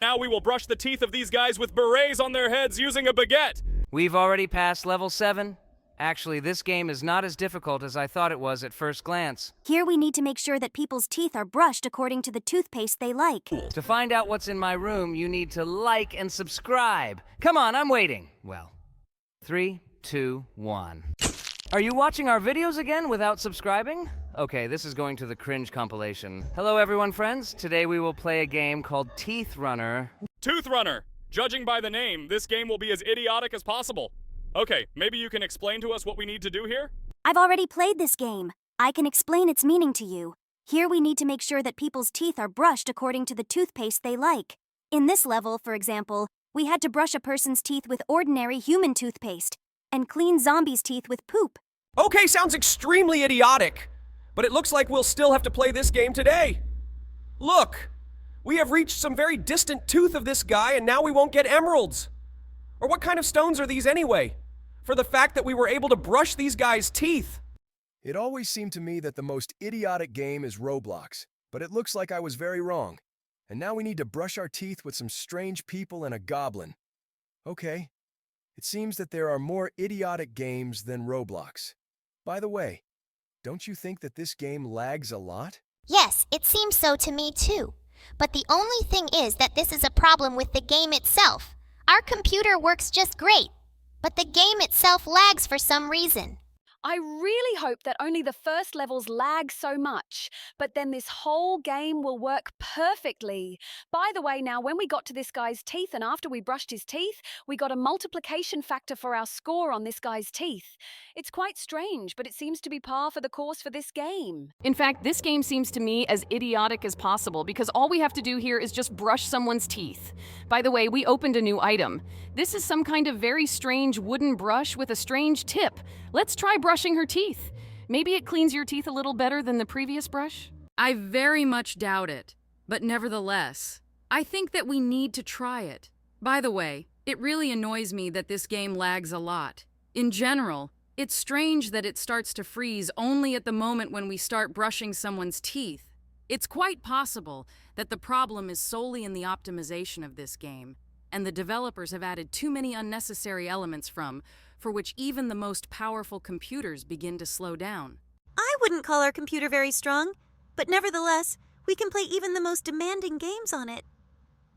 Now we will brush the teeth of these guys with berets on their heads using a baguette. We've already passed level 7. Actually, this game is not as difficult as I thought it was at first glance. Here we need to make sure that people's teeth are brushed according to the toothpaste they like. To find out what's in my room, you need to like and subscribe. Come on, I'm waiting. Well, 3, 2, 1. Are you watching our videos again without subscribing? Okay, this is going to the cringe compilation. Hello everyone, friends. Today we will play a game called Teeth Runner. Tooth Runner. Judging by the name, this game will be as idiotic as possible. Okay, maybe you can explain to us what we need to do here? I've already played this game. I can explain its meaning to you. Here we need to make sure that people's teeth are brushed according to the toothpaste they like. In this level, for example, we had to brush a person's teeth with ordinary human toothpaste and clean zombies' teeth with poop. Okay, sounds extremely idiotic. But it looks like we'll still have to play this game today. Look, we have reached some very distant tooth of this guy and now we won't get emeralds. Or what kind of stones are these anyway? For the fact that we were able to brush these guys' teeth. It always seemed to me that the most idiotic game is Roblox, but it looks like I was very wrong. And now we need to brush our teeth with some strange people and a goblin. Okay, it seems that there are more idiotic games than Roblox. By the way, don't you think that this game lags a lot? Yes, it seems so to me too. But the only thing is that this is a problem with the game itself. Our computer works just great, but the game itself lags for some reason. I really hope that only the first levels lag so much, but then this whole game will work perfectly. By the way, now when we got to this guy's teeth and after we brushed his teeth, we got a multiplication factor for our score on this guy's teeth. It's quite strange, but it seems to be par for the course for this game. In fact, this game seems to me as idiotic as possible because all we have to do here is just brush someone's teeth. By the way, we opened a new item. This is some kind of very strange wooden brush with a strange tip. Let's try brushing her teeth. Maybe it cleans your teeth a little better than the previous brush? I very much doubt it, but nevertheless, I think that we need to try it. By the way, it really annoys me that this game lags a lot. In general, it's strange that it starts to freeze only at the moment when we start brushing someone's teeth. It's quite possible that the problem is solely in the optimization of this game, and the developers have added too many unnecessary elements for which even the most powerful computers begin to slow down. I wouldn't call our computer very strong, but nevertheless, we can play even the most demanding games on it.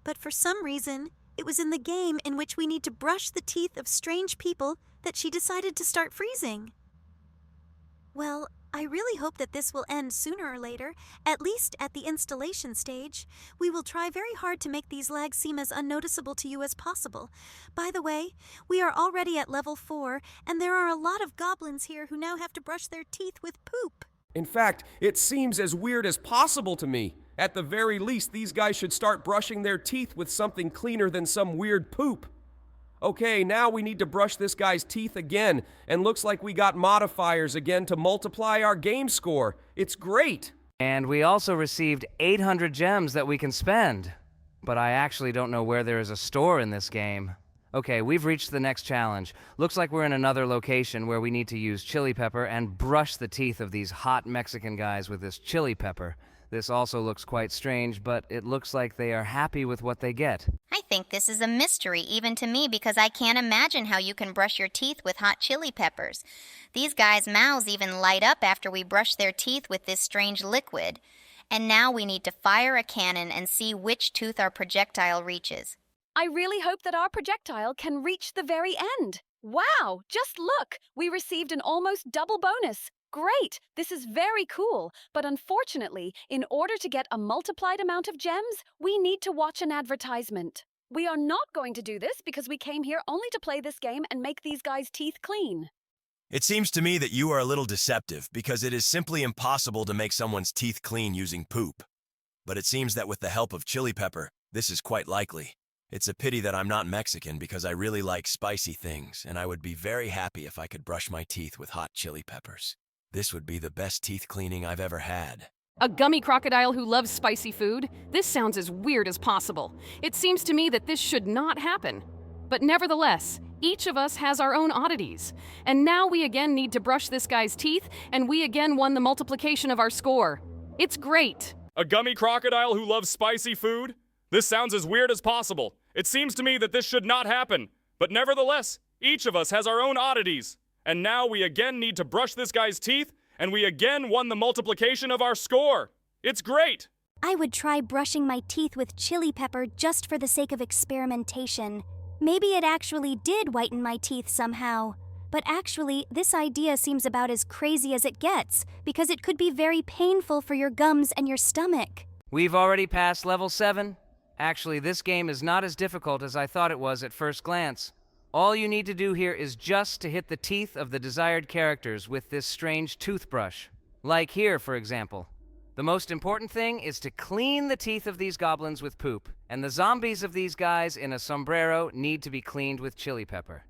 But for some reason, it was in the game in which we need to brush the teeth of strange people that she decided to start freezing. Well, I really hope that this will end sooner or later, at least at the installation stage. We will try very hard to make these lags seem as unnoticeable to you as possible. By the way, we are already at level 4, and there are a lot of goblins here who now have to brush their teeth with poop. In fact, it seems as weird as possible to me. At the very least, these guys should start brushing their teeth with something cleaner than some weird poop. Okay, now we need to brush this guy's teeth again, and looks like we got modifiers again to multiply our game score. It's great! And we also received 800 gems that we can spend. But I actually don't know where there is a store in this game. Okay, we've reached the next challenge. Looks like we're in another location where we need to use chili pepper and brush the teeth of these hot Mexican guys with this chili pepper. This also looks quite strange, but it looks like they are happy with what they get. I think this is a mystery even to me because I can't imagine how you can brush your teeth with hot chili peppers. These guys' mouths even light up after we brush their teeth with this strange liquid. And now we need to fire a cannon and see which tooth our projectile reaches. I really hope that our projectile can reach the very end. Wow, just look! We received an almost double bonus. Great! This is very cool, but unfortunately, in order to get a multiplied amount of gems, we need to watch an advertisement. We are not going to do this because we came here only to play this game and make these guys' teeth clean. It seems to me that you are a little deceptive because it is simply impossible to make someone's teeth clean using poop. But it seems that with the help of chili pepper, this is quite likely. It's a pity that I'm not Mexican because I really like spicy things, and I would be very happy if I could brush my teeth with hot chili peppers. This would be the best teeth cleaning I've ever had. A gummy crocodile who loves spicy food? This sounds as weird as possible. It seems to me that this should not happen. But nevertheless, each of us has our own oddities. And now we again need to brush this guy's teeth, and we again won the multiplication of our score. It's great. A gummy crocodile who loves spicy food? This sounds as weird as possible. It seems to me that this should not happen. But nevertheless, each of us has our own oddities. And now we again need to brush this guy's teeth, and we again won the multiplication of our score. It's great! I would try brushing my teeth with chili pepper just for the sake of experimentation. Maybe it actually did whiten my teeth somehow. But actually, this idea seems about as crazy as it gets, because it could be very painful for your gums and your stomach. We've already passed level 7. Actually, this game is not as difficult as I thought it was at first glance. All you need to do here is just to hit the teeth of the desired characters with this strange toothbrush. Like here, for example. The most important thing is to clean the teeth of these goblins with poop, and the zombies of these guys in a sombrero need to be cleaned with chili pepper.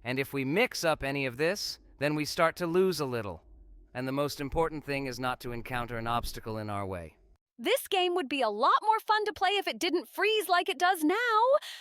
And if we mix up any of this, then we start to lose a little. And the most important thing is not to encounter an obstacle in our way. This game would be a lot more fun to play if it didn't freeze like it does now.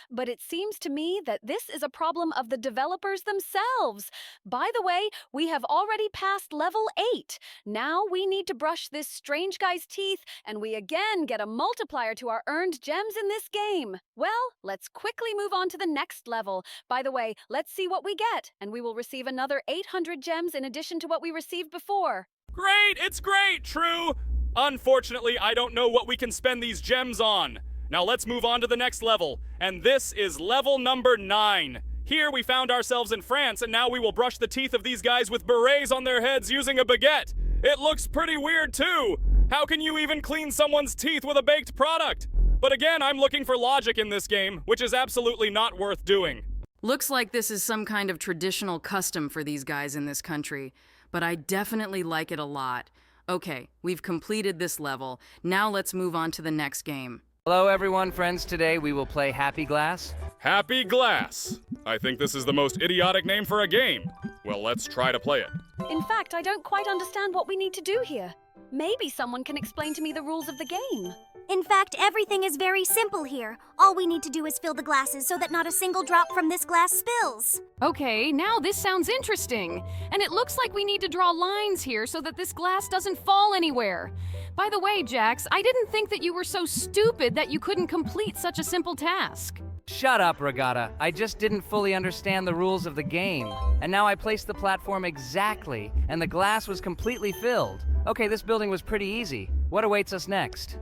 But it seems to me that this is a problem of the developers themselves. By the way, we have already passed level 8. Now we need to brush this strange guy's teeth, and we again get a multiplier to our earned gems in this game. Well, let's quickly move on to the next level. By the way, let's see what we get, and we will receive another 800 gems in addition to what we received before. Great! It's great, True! Unfortunately, I don't know what we can spend these gems on. Now let's move on to the next level, and this is level number 9. Here we found ourselves in France, and now we will brush the teeth of these guys with berets on their heads using a baguette. It looks pretty weird too. How can you even clean someone's teeth with a baked product? But again, I'm looking for logic in this game, which is absolutely not worth doing. Looks like this is some kind of traditional custom for these guys in this country, but I definitely like it a lot. Okay, we've completed this level. Now let's move on to the next game. Hello everyone, friends. Today we will play Happy Glass. Happy Glass. I think this is the most idiotic name for a game. Well, let's try to play it. In fact, I don't quite understand what we need to do here. Maybe someone can explain to me the rules of the game. In fact, everything is very simple here. All we need to do is fill the glasses so that not a single drop from this glass spills. Okay, now this sounds interesting. And it looks like we need to draw lines here so that this glass doesn't fall anywhere. By the way, Jax, I didn't think that you were so stupid that you couldn't complete such a simple task. Shut up, Regatta. I just didn't fully understand the rules of the game. And now I placed the platform exactly, and the glass was completely filled. Okay, this building was pretty easy. What awaits us next?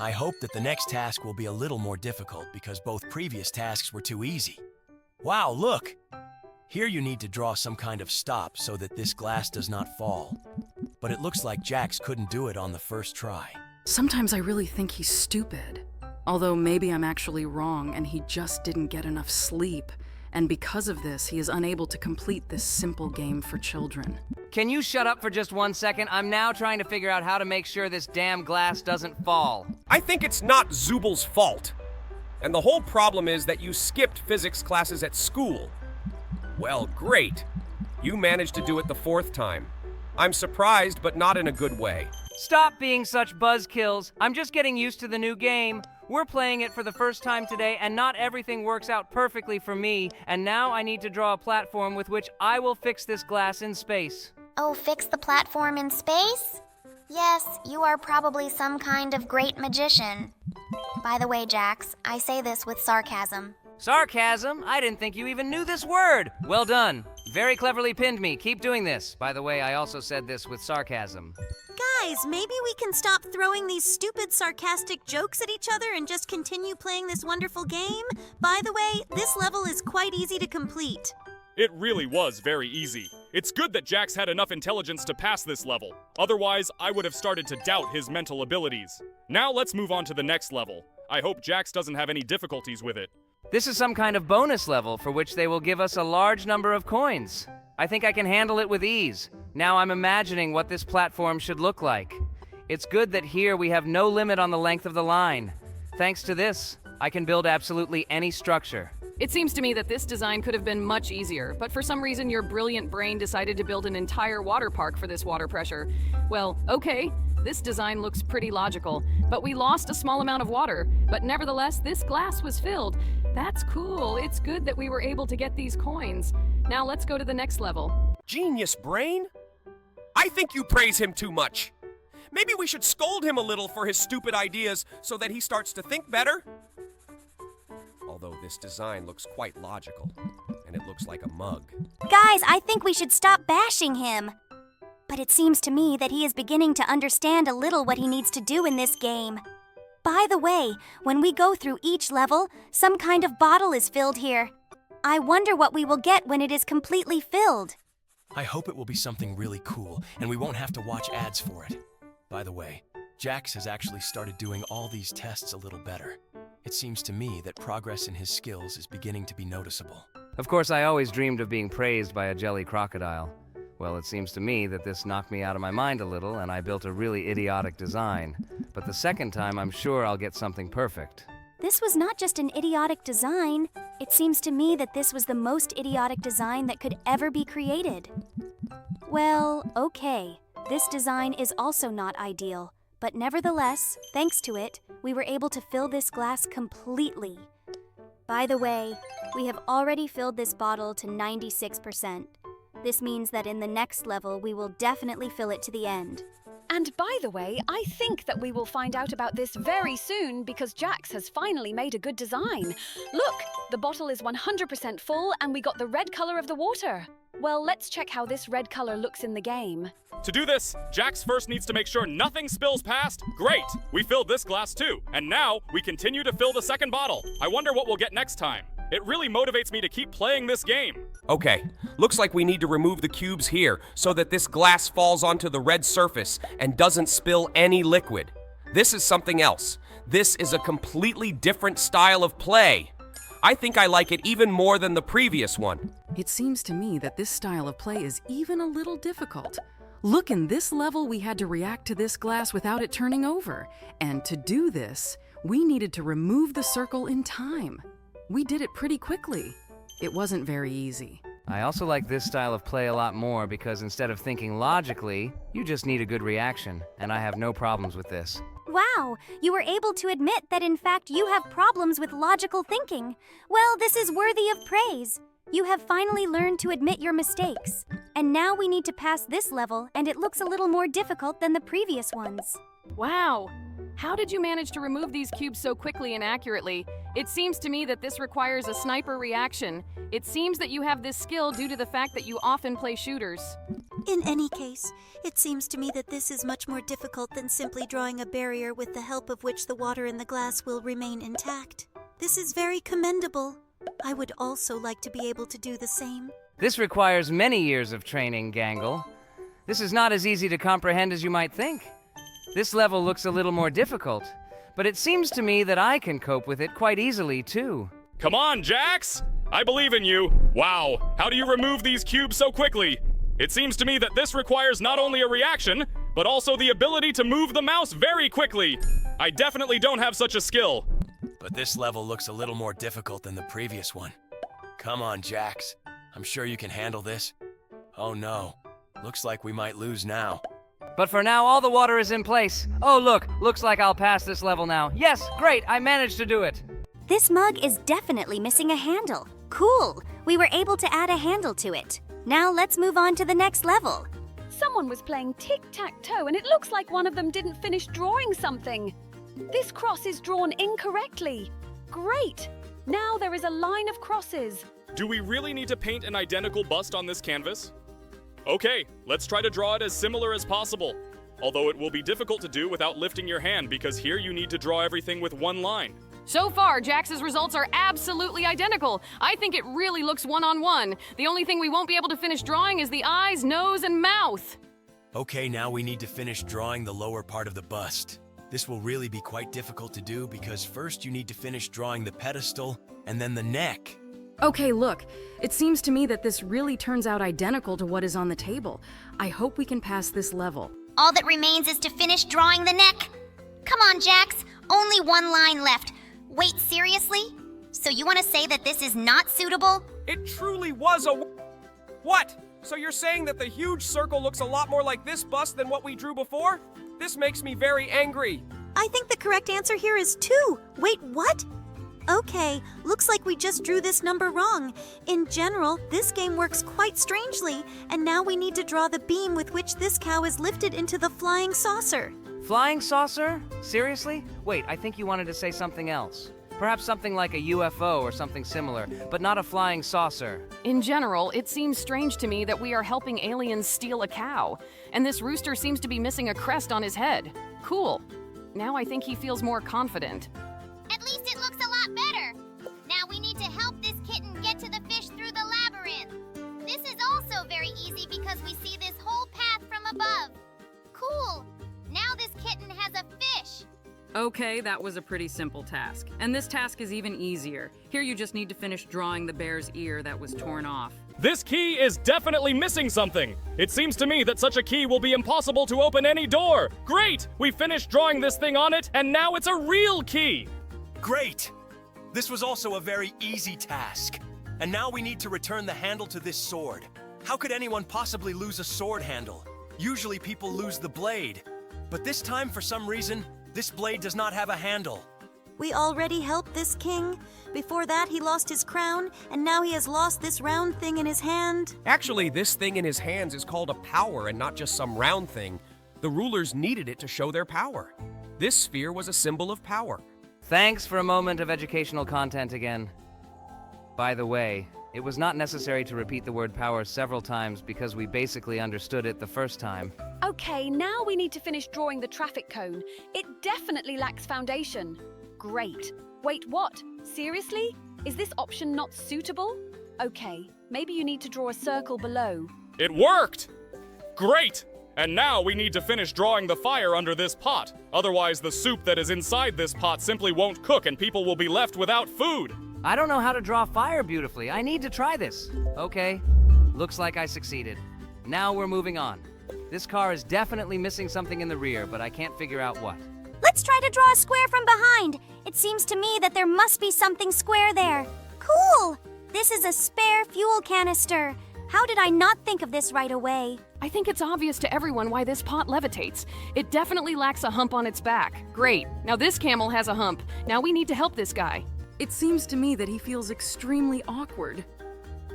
I hope that the next task will be a little more difficult because both previous tasks were too easy. Wow, look! Here you need to draw some kind of stop so that this glass does not fall. But it looks like Jax couldn't do it on the first try. Sometimes I really think he's stupid. Although maybe I'm actually wrong and he just didn't get enough sleep. And because of this, he is unable to complete this simple game for children. Can you shut up for just 1 second? I'm now trying to figure out how to make sure this damn glass doesn't fall. I think it's not Zubal's fault. And the whole problem is that you skipped physics classes at school. Well, great. You managed to do it the 4th time. I'm surprised, but not in a good way. Stop being such buzzkills. I'm just getting used to the new game. We're playing it for the first time today, and not everything works out perfectly for me, and now I need to draw a platform with which I will fix this glass in space. Oh, fix the platform in space? Yes, you are probably some kind of great magician. By the way, Jax, I say this with sarcasm. Sarcasm? I didn't think you even knew this word. Well done. Very cleverly pinned me. Keep doing this. By the way, I also said this with sarcasm. Guys, maybe we can stop throwing these stupid sarcastic jokes at each other and just continue playing this wonderful game? By the way, this level is quite easy to complete. It really was very easy. It's good that Jax had enough intelligence to pass this level. Otherwise, I would have started to doubt his mental abilities. Now let's move on to the next level. I hope Jax doesn't have any difficulties with it. This is some kind of bonus level for which they will give us a large number of coins. I think I can handle it with ease. Now I'm imagining what this platform should look like. It's good that here we have no limit on the length of the line. Thanks to this, I can build absolutely any structure. It seems to me that this design could have been much easier, but for some reason your brilliant brain decided to build an entire water park for this water pressure. Well, okay, this design looks pretty logical, but we lost a small amount of water. But nevertheless, this glass was filled. That's cool. It's good that we were able to get these coins. Now let's go to the next level. Genius brain? I think you praise him too much. Maybe we should scold him a little for his stupid ideas so that he starts to think better. Although this design looks quite logical, and it looks like a mug. Guys, I think we should stop bashing him. But it seems to me that he is beginning to understand a little what he needs to do in this game. By the way, when we go through each level, some kind of bottle is filled here. I wonder what we will get when it is completely filled. I hope it will be something really cool, and we won't have to watch ads for it. By the way, Jax has actually started doing all these tests a little better. It seems to me that progress in his skills is beginning to be noticeable. Of course, I always dreamed of being praised by a jelly crocodile. Well, it seems to me that this knocked me out of my mind a little, and I built a really idiotic design. But the second time, I'm sure I'll get something perfect. This was not just an idiotic design. It seems to me that this was the most idiotic design that could ever be created. Well, okay. This design is also not ideal. But nevertheless, thanks to it, we were able to fill this glass completely. By the way, we have already filled this bottle to 96%. This means that in the next level, we will definitely fill it to the end. And by the way, I think that we will find out about this very soon because Jax has finally made a good design. Look, the bottle is 100% full and we got the red color of the water. Well, let's check how this red color looks in the game. To do this, Jax first needs to make sure nothing spills past. Great! We filled this glass too. And now, we continue to fill the second bottle. I wonder what we'll get next time. It really motivates me to keep playing this game. Okay, looks like we need to remove the cubes here so that this glass falls onto the red surface and doesn't spill any liquid. This is something else. This is a completely different style of play. I think I like it even more than the previous one. It seems to me that this style of play is even a little difficult. Look, in this level, we had to react to this glass without it turning over. And to do this, we needed to remove the circle in time. We did it pretty quickly. It wasn't very easy. I also like this style of play a lot more because instead of thinking logically, you just need a good reaction, and I have no problems with this. Wow, you were able to admit that in fact you have problems with logical thinking. Well, this is worthy of praise. You have finally learned to admit your mistakes. And now we need to pass this level, and it looks a little more difficult than the previous ones. Wow! How did you manage to remove these cubes so quickly and accurately? It seems to me that this requires a sniper reaction. It seems that you have this skill due to the fact that you often play shooters. In any case, it seems to me that this is much more difficult than simply drawing a barrier with the help of which the water in the glass will remain intact. This is very commendable. I would also like to be able to do the same. This requires many years of training, Gangle. This is not as easy to comprehend as you might think. This level looks a little more difficult, but it seems to me that I can cope with it quite easily, too. Come on, Jax! I believe in you. Wow, how do you remove these cubes so quickly? It seems to me that this requires not only a reaction, but also the ability to move the mouse very quickly. I definitely don't have such a skill. But this level looks a little more difficult than the previous one. Come on, Jax. I'm sure you can handle this. Oh no, looks like we might lose now. But for now, all the water is in place. Oh, look, looks like I'll pass this level now. Yes, great, I managed to do it. This mug is definitely missing a handle. Cool, we were able to add a handle to it. Now let's move on to the next level. Someone was playing tic-tac-toe and it looks like one of them didn't finish drawing something. This cross is drawn incorrectly. Great! Now there is a line of crosses. Do we really need to paint an identical bust on this canvas? Okay, let's try to draw it as similar as possible. Although it will be difficult to do without lifting your hand because here you need to draw everything with one line. So far, Jax's results are absolutely identical. I think it really looks one-on-one. The only thing we won't be able to finish drawing is the eyes, nose, and mouth. Okay, now we need to finish drawing the lower part of the bust. This will really be quite difficult to do because first you need to finish drawing the pedestal and then the neck. Okay, look, it seems to me that this really turns out identical to what is on the table. I hope we can pass this level. All that remains is to finish drawing the neck. Come on, Jax. Only one line left. Wait, seriously? So you want to say that this is not suitable? It truly was a... What? So you're saying that the huge circle looks a lot more like this bust than what we drew before? This makes me very angry. I think the correct answer here is 2. Wait, what? Okay, looks like we just drew this number wrong. In general, this game works quite strangely, and now we need to draw the beam with which this cow is lifted into the flying saucer. Flying saucer? Seriously? Wait, I think you wanted to say something else. Perhaps something like a UFO or something similar, but not a flying saucer. In general, it seems strange to me that we are helping aliens steal a cow, and this rooster seems to be missing a crest on his head. Cool. Now I think he feels more confident. At least it looks a lot better. Now we need to help this kitten get to the fish through the labyrinth. This is also very easy because we see this whole path from above. Cool. Now this kitten has a fish. Okay, that was a pretty simple task. And this task is even easier. Here you just need to finish drawing the bear's ear that was torn off. This key is definitely missing something. It seems to me that such a key will be impossible to open any door. Great! We finished drawing this thing on it, and now it's a real key. Great! This was also a very easy task. And now we need to return the handle to this sword. How could anyone possibly lose a sword handle? Usually people lose the blade. But this time, for some reason, this blade does not have a handle. We already helped this king. Before that, he lost his crown, and now he has lost this round thing in his hand. Actually, this thing in his hands is called a power and not just some round thing. The rulers needed it to show their power. This sphere was a symbol of power. Thanks for a moment of educational content again. By the way, it was not necessary to repeat the word power several times because we basically understood it the first time. Okay, now we need to finish drawing the traffic cone. It definitely lacks foundation. Great. Wait, what? Seriously? Is this option not suitable? Okay, maybe you need to draw a circle below. It worked! Great! And now we need to finish drawing the fire under this pot. Otherwise, the soup that is inside this pot simply won't cook and people will be left without food. I don't know how to draw fire beautifully. I need to try this. Okay, looks like I succeeded. Now we're moving on. This car is definitely missing something in the rear, but I can't figure out what. Let's try to draw a square from behind. It seems to me that there must be something square there. Cool! This is a spare fuel canister. How did I not think of this right away? I think it's obvious to everyone why this pot levitates. It definitely lacks a hump on its back. Great. Now this camel has a hump. Now we need to help this guy. It seems to me that he feels extremely awkward.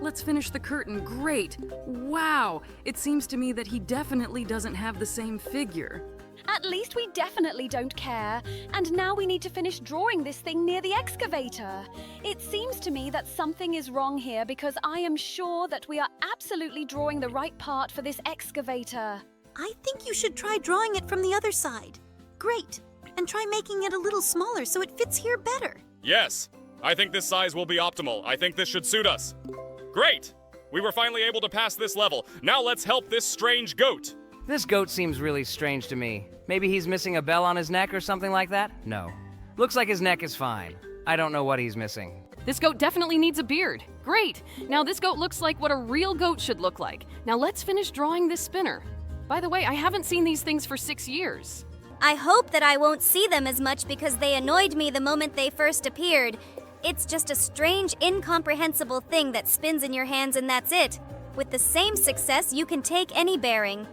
Let's finish the curtain. Great. Wow. It seems to me that he definitely doesn't have the same figure. At least we definitely don't care. And now we need to finish drawing this thing near the excavator. It seems to me that something is wrong here because I am sure that we are absolutely drawing the right part for this excavator. I think you should try drawing it from the other side. Great. And try making it a little smaller so it fits here better. Yes, I think this size will be optimal. I think this should suit us. Great! We were finally able to pass this level. Now let's help this strange goat. This goat seems really strange to me. Maybe he's missing a bell on his neck or something like that? No. Looks like his neck is fine. I don't know what he's missing. This goat definitely needs a beard. Great. Now this goat looks like what a real goat should look like. Now let's finish drawing this spinner. By the way, I haven't seen these things for 6 years. I hope that I won't see them as much because they annoyed me the moment they first appeared. It's just a strange, incomprehensible thing that spins in your hands and that's it. With the same success, you can take any bearing.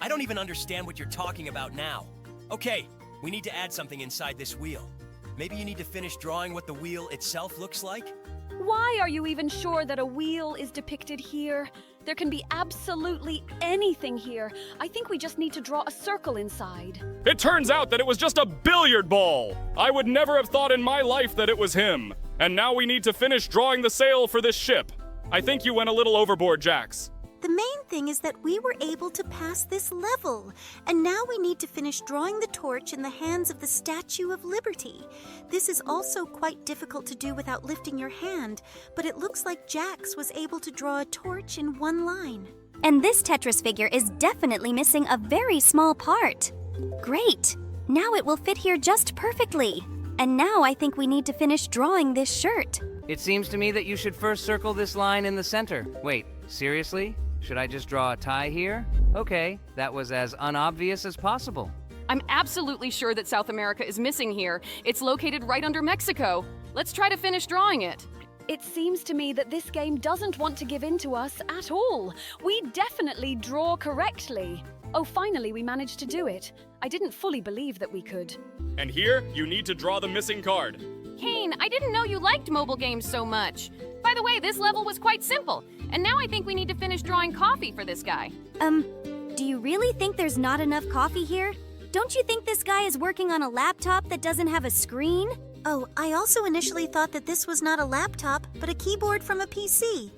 I don't even understand what you're talking about now. Okay, we need to add something inside this wheel. Maybe you need to finish drawing what the wheel itself looks like? Why are you even sure that a wheel is depicted here? There can be absolutely anything here. I think we just need to draw a circle inside. It turns out that it was just a billiard ball. I would never have thought in my life that it was him. And now we need to finish drawing the sail for this ship. I think you went a little overboard, Jax. The main thing is that we were able to pass this level, and now we need to finish drawing the torch in the hands of the Statue of Liberty. This is also quite difficult to do without lifting your hand, but it looks like Jax was able to draw a torch in one line. And this Tetris figure is definitely missing a very small part. Great! Now it will fit here just perfectly. And now I think we need to finish drawing this shirt. It seems to me that you should first circle this line in the center. Wait, seriously? Should I just draw a tie here? Okay, that was as unobvious as possible. I'm absolutely sure that South America is missing here. It's located right under Mexico. Let's try to finish drawing it. It seems to me that this game doesn't want to give in to us at all. We definitely draw correctly. Oh, finally we managed to do it. I didn't fully believe that we could. And here, you need to draw the missing card. Kane, I didn't know you liked mobile games so much. By the way, this level was quite simple. And now I think we need to finish drawing coffee for this guy. Do you really think there's not enough coffee here? Don't you think this guy is working on a laptop that doesn't have a screen? Oh, I also initially thought that this was not a laptop, but a keyboard from a PC.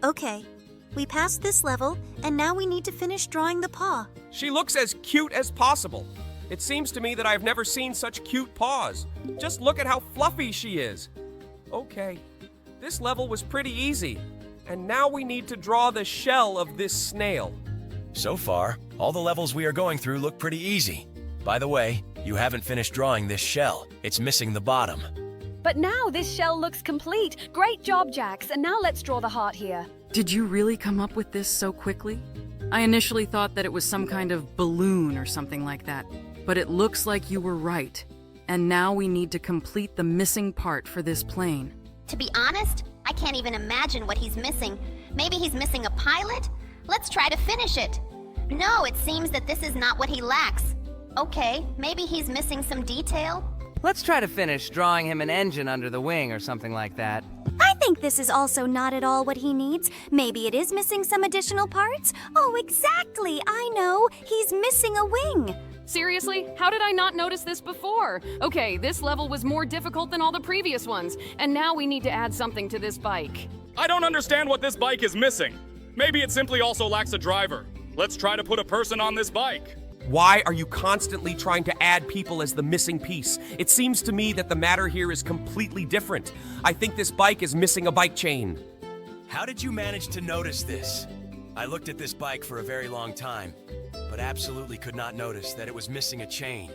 Okay, we passed this level, and now we need to finish drawing the paw. She looks as cute as possible. It seems to me that I've never seen such cute paws. Just look at how fluffy she is. Okay, this level was pretty easy. And now we need to draw the shell of this snail. So far, all the levels we are going through look pretty easy. By the way, you haven't finished drawing this shell. It's missing the bottom. But now this shell looks complete. Great job, Jax. And now let's draw the heart here. Did you really come up with this so quickly? I initially thought that it was some kind of balloon or something like that, but it looks like you were right. And now we need to complete the missing part for this plane. To be honest, I can't even imagine what he's missing. Maybe he's missing a pilot? Let's try to finish it. No, it seems that this is not what he lacks. Okay, maybe he's missing some detail? Let's try to finish drawing him an engine under the wing or something like that. I think this is also not at all what he needs. Maybe it is missing some additional parts. Oh, exactly. I know. He's missing a wing. Seriously? How did I not notice this before? Okay, this level was more difficult than all the previous ones, and now we need to add something to this bike. I don't understand what this bike is missing. Maybe it simply also lacks a driver. Let's try to put a person on this bike. Why are you constantly trying to add people as the missing piece? It seems to me that the matter here is completely different. I think this bike is missing a bike chain. How did you manage to notice this? I looked at this bike for a very long time, but absolutely could not notice that it was missing a chain.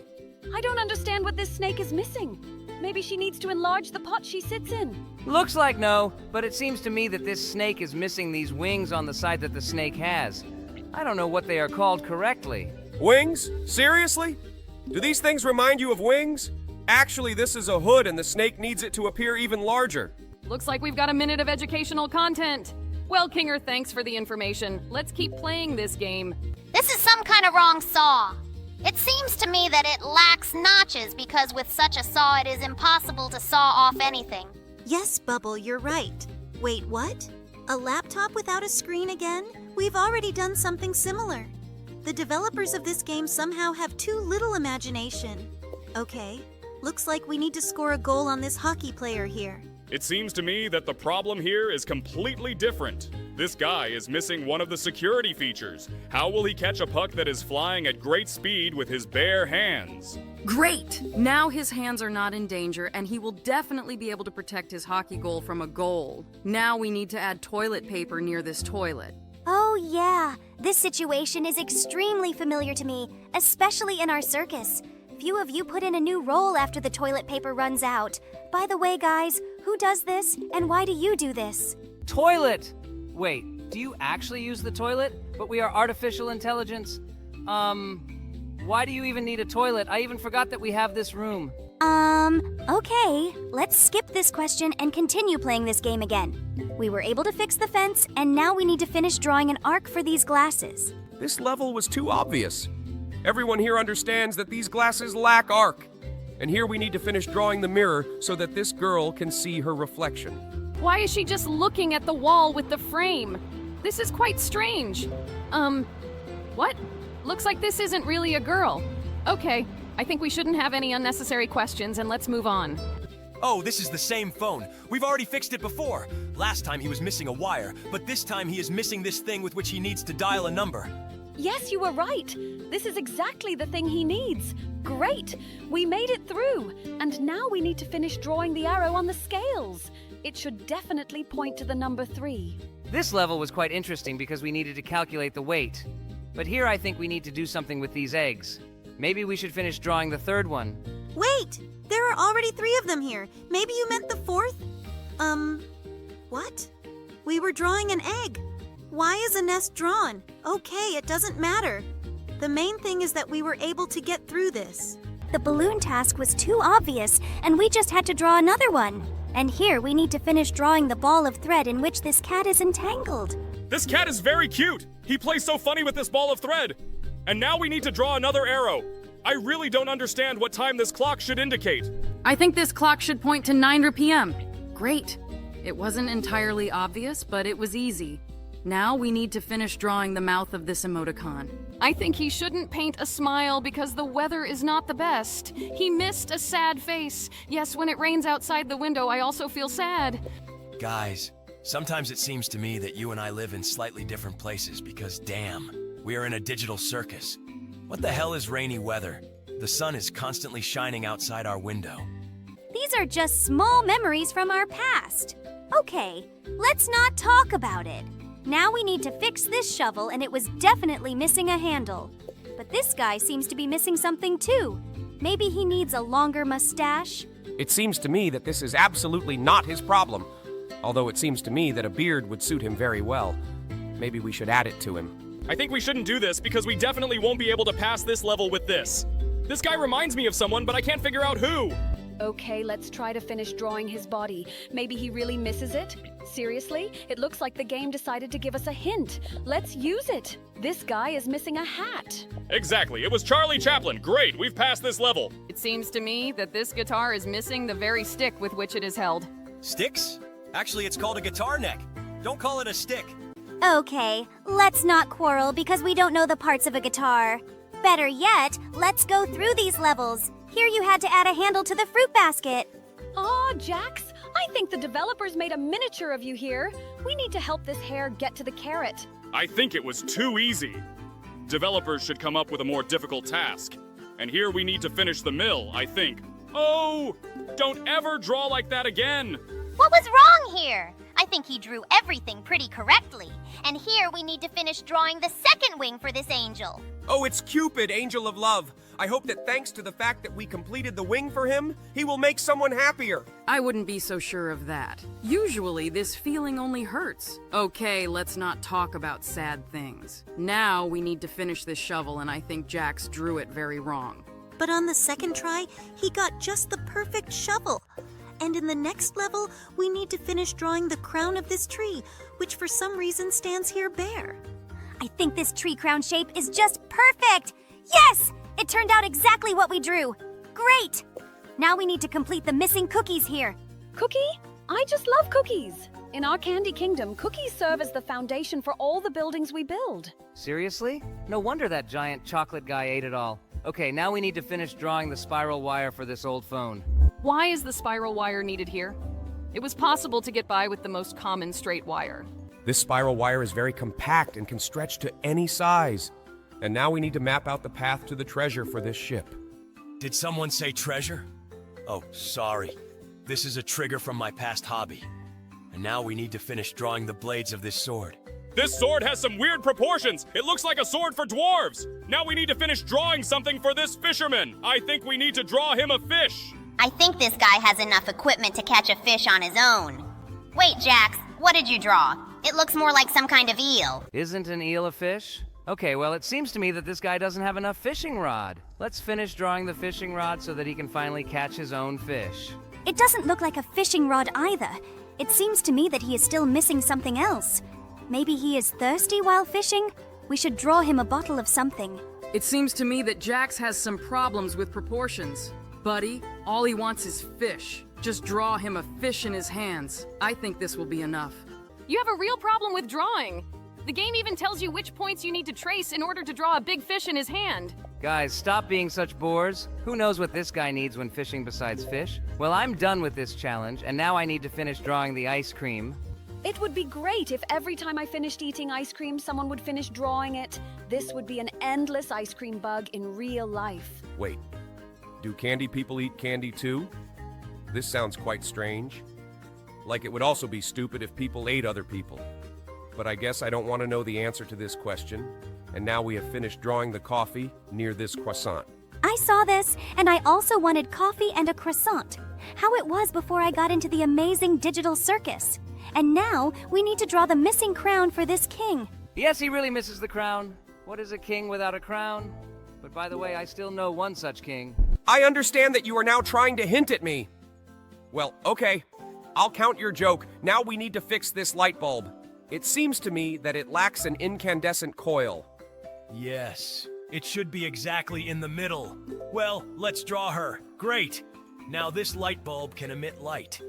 I don't understand what this snake is missing. Maybe she needs to enlarge the pot she sits in. Looks like no, but it seems to me that this snake is missing these wings on the side that the snake has. I don't know what they are called correctly. Wings? Seriously? Do these things remind you of wings? Actually, this is a hood and the snake needs it to appear even larger. Looks like we've got a minute of educational content. Well, Kinger, thanks for the information. Let's keep playing this game. This is some kind of wrong saw. It seems to me that it lacks notches because with such a saw it is impossible to saw off anything. Yes, Bubble, you're right. Wait, what? A laptop without a screen again? We've already done something similar. The developers of this game somehow have too little imagination. Okay, looks like we need to score a goal on this hockey player here. It seems to me that the problem here is completely different. This guy is missing one of the security features. How will he catch a puck that is flying at great speed with his bare hands? Great! Now his hands are not in danger, and he will definitely be able to protect his hockey goal from a goal. Now we need to add toilet paper near this toilet. Oh, yeah. This situation is extremely familiar to me, especially in our circus. Few of you put in a new roll after the toilet paper runs out. By the way, guys, who does this, and why do you do this? Toilet! Wait, do you actually use the toilet? But we are artificial intelligence? Why do you even need a toilet? I even forgot that we have this room. Okay. Let's skip this question and continue playing this game again. We were able to fix the fence, and now we need to finish drawing an arc for these glasses. This level was too obvious. Everyone here understands that these glasses lack arc. And here we need to finish drawing the mirror so that this girl can see her reflection. Why is she just looking at the wall with the frame? This is quite strange. What? Looks like this isn't really a girl. Okay, I think we shouldn't have any unnecessary questions and let's move on. Oh, this is the same phone. We've already fixed it before. Last time he was missing a wire, but this time he is missing this thing with which he needs to dial a number. Yes, you were right. This is exactly the thing he needs. Great! We made it through. And now we need to finish drawing the arrow on the scales. It should definitely point to the number 3. This level was quite interesting because we needed to calculate the weight. But here I think we need to do something with these eggs. Maybe we should finish drawing the third one. Wait! There are already 3 of them here. Maybe you meant the 4th? What? We were drawing an egg. Why is a nest drawn? Okay, it doesn't matter. The main thing is that we were able to get through this. The balloon task was too obvious, and we just had to draw another one. And here we need to finish drawing the ball of thread in which this cat is entangled. This cat is very cute. He plays so funny with this ball of thread. And now we need to draw another arrow. I really don't understand what time this clock should indicate. I think this clock should point to 9 p.m. Great. It wasn't entirely obvious, but it was easy. Now we need to finish drawing the mouth of this emoticon. I think he shouldn't paint a smile because the weather is not the best. He missed a sad face. Yes, when it rains outside the window, I also feel sad. Guys, sometimes it seems to me that you and I live in slightly different places because damn, we are in a digital circus. What the hell is rainy weather? The sun is constantly shining outside our window. These are just small memories from our past. Okay, let's not talk about it. Now we need to fix this shovel, and it was definitely missing a handle. But this guy seems to be missing something too. Maybe he needs a longer mustache? It seems to me that this is absolutely not his problem. Although it seems to me that a beard would suit him very well. Maybe we should add it to him. I think we shouldn't do this because we definitely won't be able to pass this level with this. This guy reminds me of someone, but I can't figure out who. Okay, let's try to finish drawing his body. Maybe he really misses it? Seriously? It looks like the game decided to give us a hint. Let's use it. This guy is missing a hat. Exactly, it was Charlie Chaplin. Great, we've passed this level. It seems to me that this guitar is missing the very stick with which it is held. Sticks? Actually, it's called a guitar neck. Don't call it a stick. Okay, let's not quarrel because we don't know the parts of a guitar. Better yet, let's go through these levels. Here you had to add a handle to the fruit basket. Aw, Jax, I think the developers made a miniature of you here. We need to help this hare get to the carrot. I think it was too easy. Developers should come up with a more difficult task. And here we need to finish the mill, I think. Oh, don't ever draw like that again. What was wrong here? I think he drew everything pretty correctly. And here we need to finish drawing the second wing for this angel. Oh, it's Cupid, angel of love. I hope that thanks to the fact that we completed the wing for him, he will make someone happier. I wouldn't be so sure of that. Usually, this feeling only hurts. Okay, let's not talk about sad things. Now we need to finish this shovel, and I think Jax drew it very wrong. But on the second try, he got just the perfect shovel. And in the next level, we need to finish drawing the crown of this tree, which for some reason stands here bare. I think this tree crown shape is just perfect! Yes! It turned out exactly what we drew. Great! Now we need to complete the missing cookies here. Cookie? I just love cookies. In our Candy Kingdom, cookies serve as the foundation for all the buildings we build. Seriously? No wonder that giant chocolate guy ate it all. Okay, now we need to finish drawing the spiral wire for this old phone. Why is the spiral wire needed here? It was possible to get by with the most common straight wire. This spiral wire is very compact and can stretch to any size. And now we need to map out the path to the treasure for this ship. Did someone say treasure? Oh, sorry. This is a trigger from my past hobby. And now we need to finish drawing the blades of this sword. This sword has some weird proportions. It looks like a sword for dwarves. Now we need to finish drawing something for this fisherman. I think we need to draw him a fish. I think this guy has enough equipment to catch a fish on his own. Wait, Jax, what did you draw? It looks more like some kind of eel. Isn't an eel a fish? Okay, well, it seems to me that this guy doesn't have enough fishing rod. Let's finish drawing the fishing rod so that he can finally catch his own fish. It doesn't look like a fishing rod either. It seems to me that he is still missing something else. Maybe he is thirsty while fishing? We should draw him a bottle of something. It seems to me that Jax has some problems with proportions. Buddy, all he wants is fish. Just draw him a fish in his hands. I think this will be enough. You have a real problem with drawing. The game even tells you which points you need to trace in order to draw a big fish in his hand. Guys, stop being such bores. Who knows what this guy needs when fishing besides fish? Well, I'm done with this challenge, and now I need to finish drawing the ice cream. It would be great if every time I finished eating ice cream, someone would finish drawing it. This would be an endless ice cream bug in real life. Wait, do candy people eat candy too? This sounds quite strange. Like it would also be stupid if people ate other people. But I guess I don't want to know the answer to this question. And now we have finished drawing the coffee near this croissant. I saw this, and I also wanted coffee and a croissant. How it was before I got into the amazing digital circus. And now we need to draw the missing crown for this king. Yes, he really misses the crown. What is a king without a crown? But by the way, I still know one such king. I understand that you are now trying to hint at me. Well, okay. I'll count your joke. Now we need to fix this light bulb. It seems to me that it lacks an incandescent coil. Yes, it should be exactly in the middle. Well, let's draw her. Great. Now this light bulb can emit light.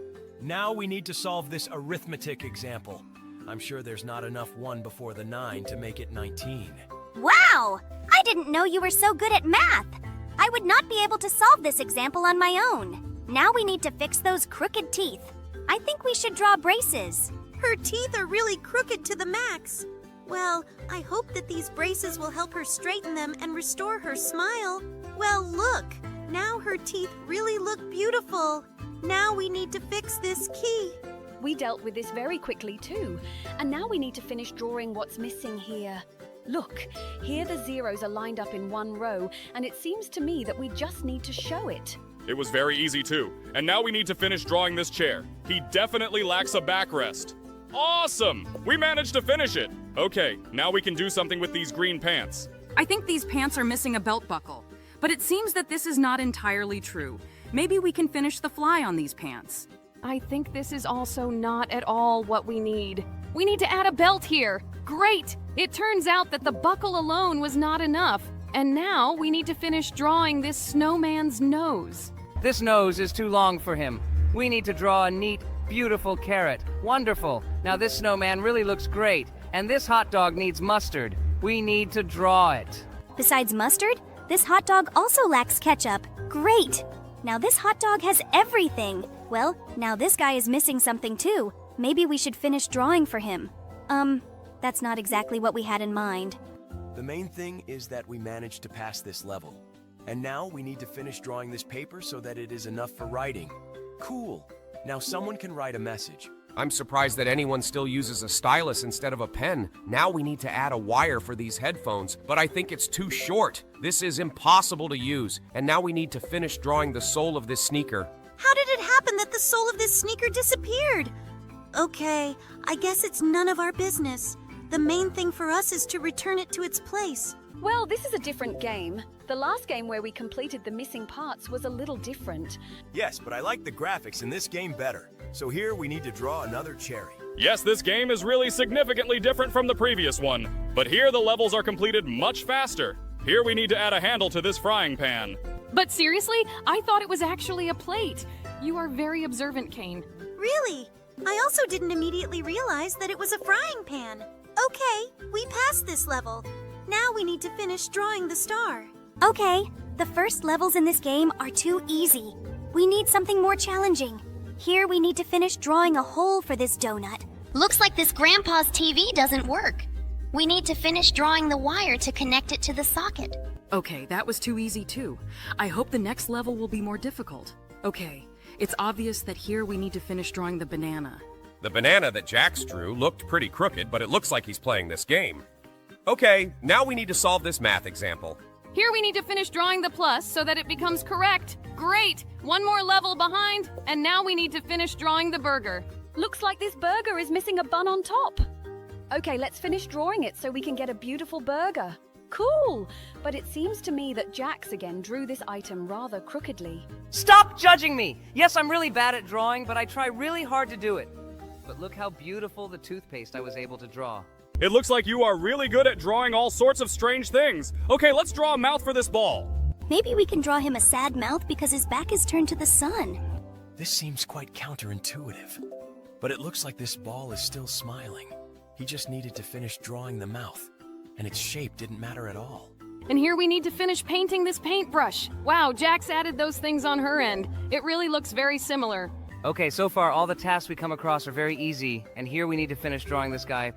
Now we need to solve this arithmetic example. I'm sure there's not enough 1 before the 9 to make it 19. Wow! Wow! I didn't know you were so good at math. I would not be able to solve this example on my own. Now we need to fix those crooked teeth. I think we should draw braces. Her teeth are really crooked to the max. Well, I hope that these braces will help her straighten them and restore her smile. Well, look, now her teeth really look beautiful. Now we need to fix this key. We dealt with this very quickly too, and now we need to finish drawing what's missing here. Look, here the zeros are lined up in one row, and it seems to me that we just need to show it. It was very easy too. And now we need to finish drawing this chair. He definitely lacks a backrest. Awesome! We managed to finish it. Okay, now we can do something with these green pants. I think these pants are missing a belt buckle, but it seems that this is not entirely true. Maybe we can finish the fly on these pants. I think this is also not at all what we need. We need to add a belt here. Great! It turns out that the buckle alone was not enough. And now we need to finish drawing this snowman's nose. This nose is too long for him. We need to draw a neat, beautiful carrot. Wonderful. Now this snowman really looks great. And this hot dog needs mustard. We need to draw it. Besides mustard, this hot dog also lacks ketchup. Great! Now this hot dog has everything. Well, now this guy is missing something too. Maybe we should finish drawing for him. That's not exactly what we had in mind. The main thing is that we managed to pass this level. And now we need to finish drawing this paper so that it is enough for writing. Cool. Now someone can write a message. I'm surprised that anyone still uses a stylus instead of a pen. Now we need to add a wire for these headphones, but I think it's too short. This is impossible to use, and now we need to finish drawing the sole of this sneaker. How did it happen that the sole of this sneaker disappeared? Okay, I guess it's none of our business. The main thing for us is to return it to its place. Well, this is a different game. The last game where we completed the missing parts was a little different. Yes, but I like the graphics in this game better. So here we need to draw another cherry. Yes, this game is really significantly different from the previous one. But here the levels are completed much faster. Here we need to add a handle to this frying pan. But seriously, I thought it was actually a plate. You are very observant, Kane. Really? I also didn't immediately realize that it was a frying pan. Okay, we passed this level. Now we need to finish drawing the star. Okay, the first levels in this game are too easy. We need something more challenging. Here we need to finish drawing a hole for this donut. Looks like this grandpa's TV doesn't work. We need to finish drawing the wire to connect it to the socket. Okay, that was too easy too. I hope the next level will be more difficult. Okay, it's obvious that here we need to finish drawing the banana. The banana that Jax drew looked pretty crooked, but it looks like he's playing this game. Okay, now we need to solve this math example. Here we need to finish drawing the plus so that it becomes correct. Great! One more level behind, and now we need to finish drawing the burger. Looks like this burger is missing a bun on top. Okay, let's finish drawing it so we can get a beautiful burger. Cool! But it seems to me that Jax again drew this item rather crookedly. Stop judging me! Yes, I'm really bad at drawing, but I try really hard to do it. But look how beautiful the toothpaste I was able to draw. It looks like you are really good at drawing all sorts of strange things. Okay, let's draw a mouth for this ball. Maybe we can draw him a sad mouth because his back is turned to the sun. This seems quite counterintuitive. But it looks like this ball is still smiling. He just needed to finish drawing the mouth, and its shape didn't matter at all. And here we need to finish painting this paintbrush. Wow, Jax added those things on her end. It really looks very similar. Okay, so far all the tasks we come across are very easy, and here we need to finish drawing this guy.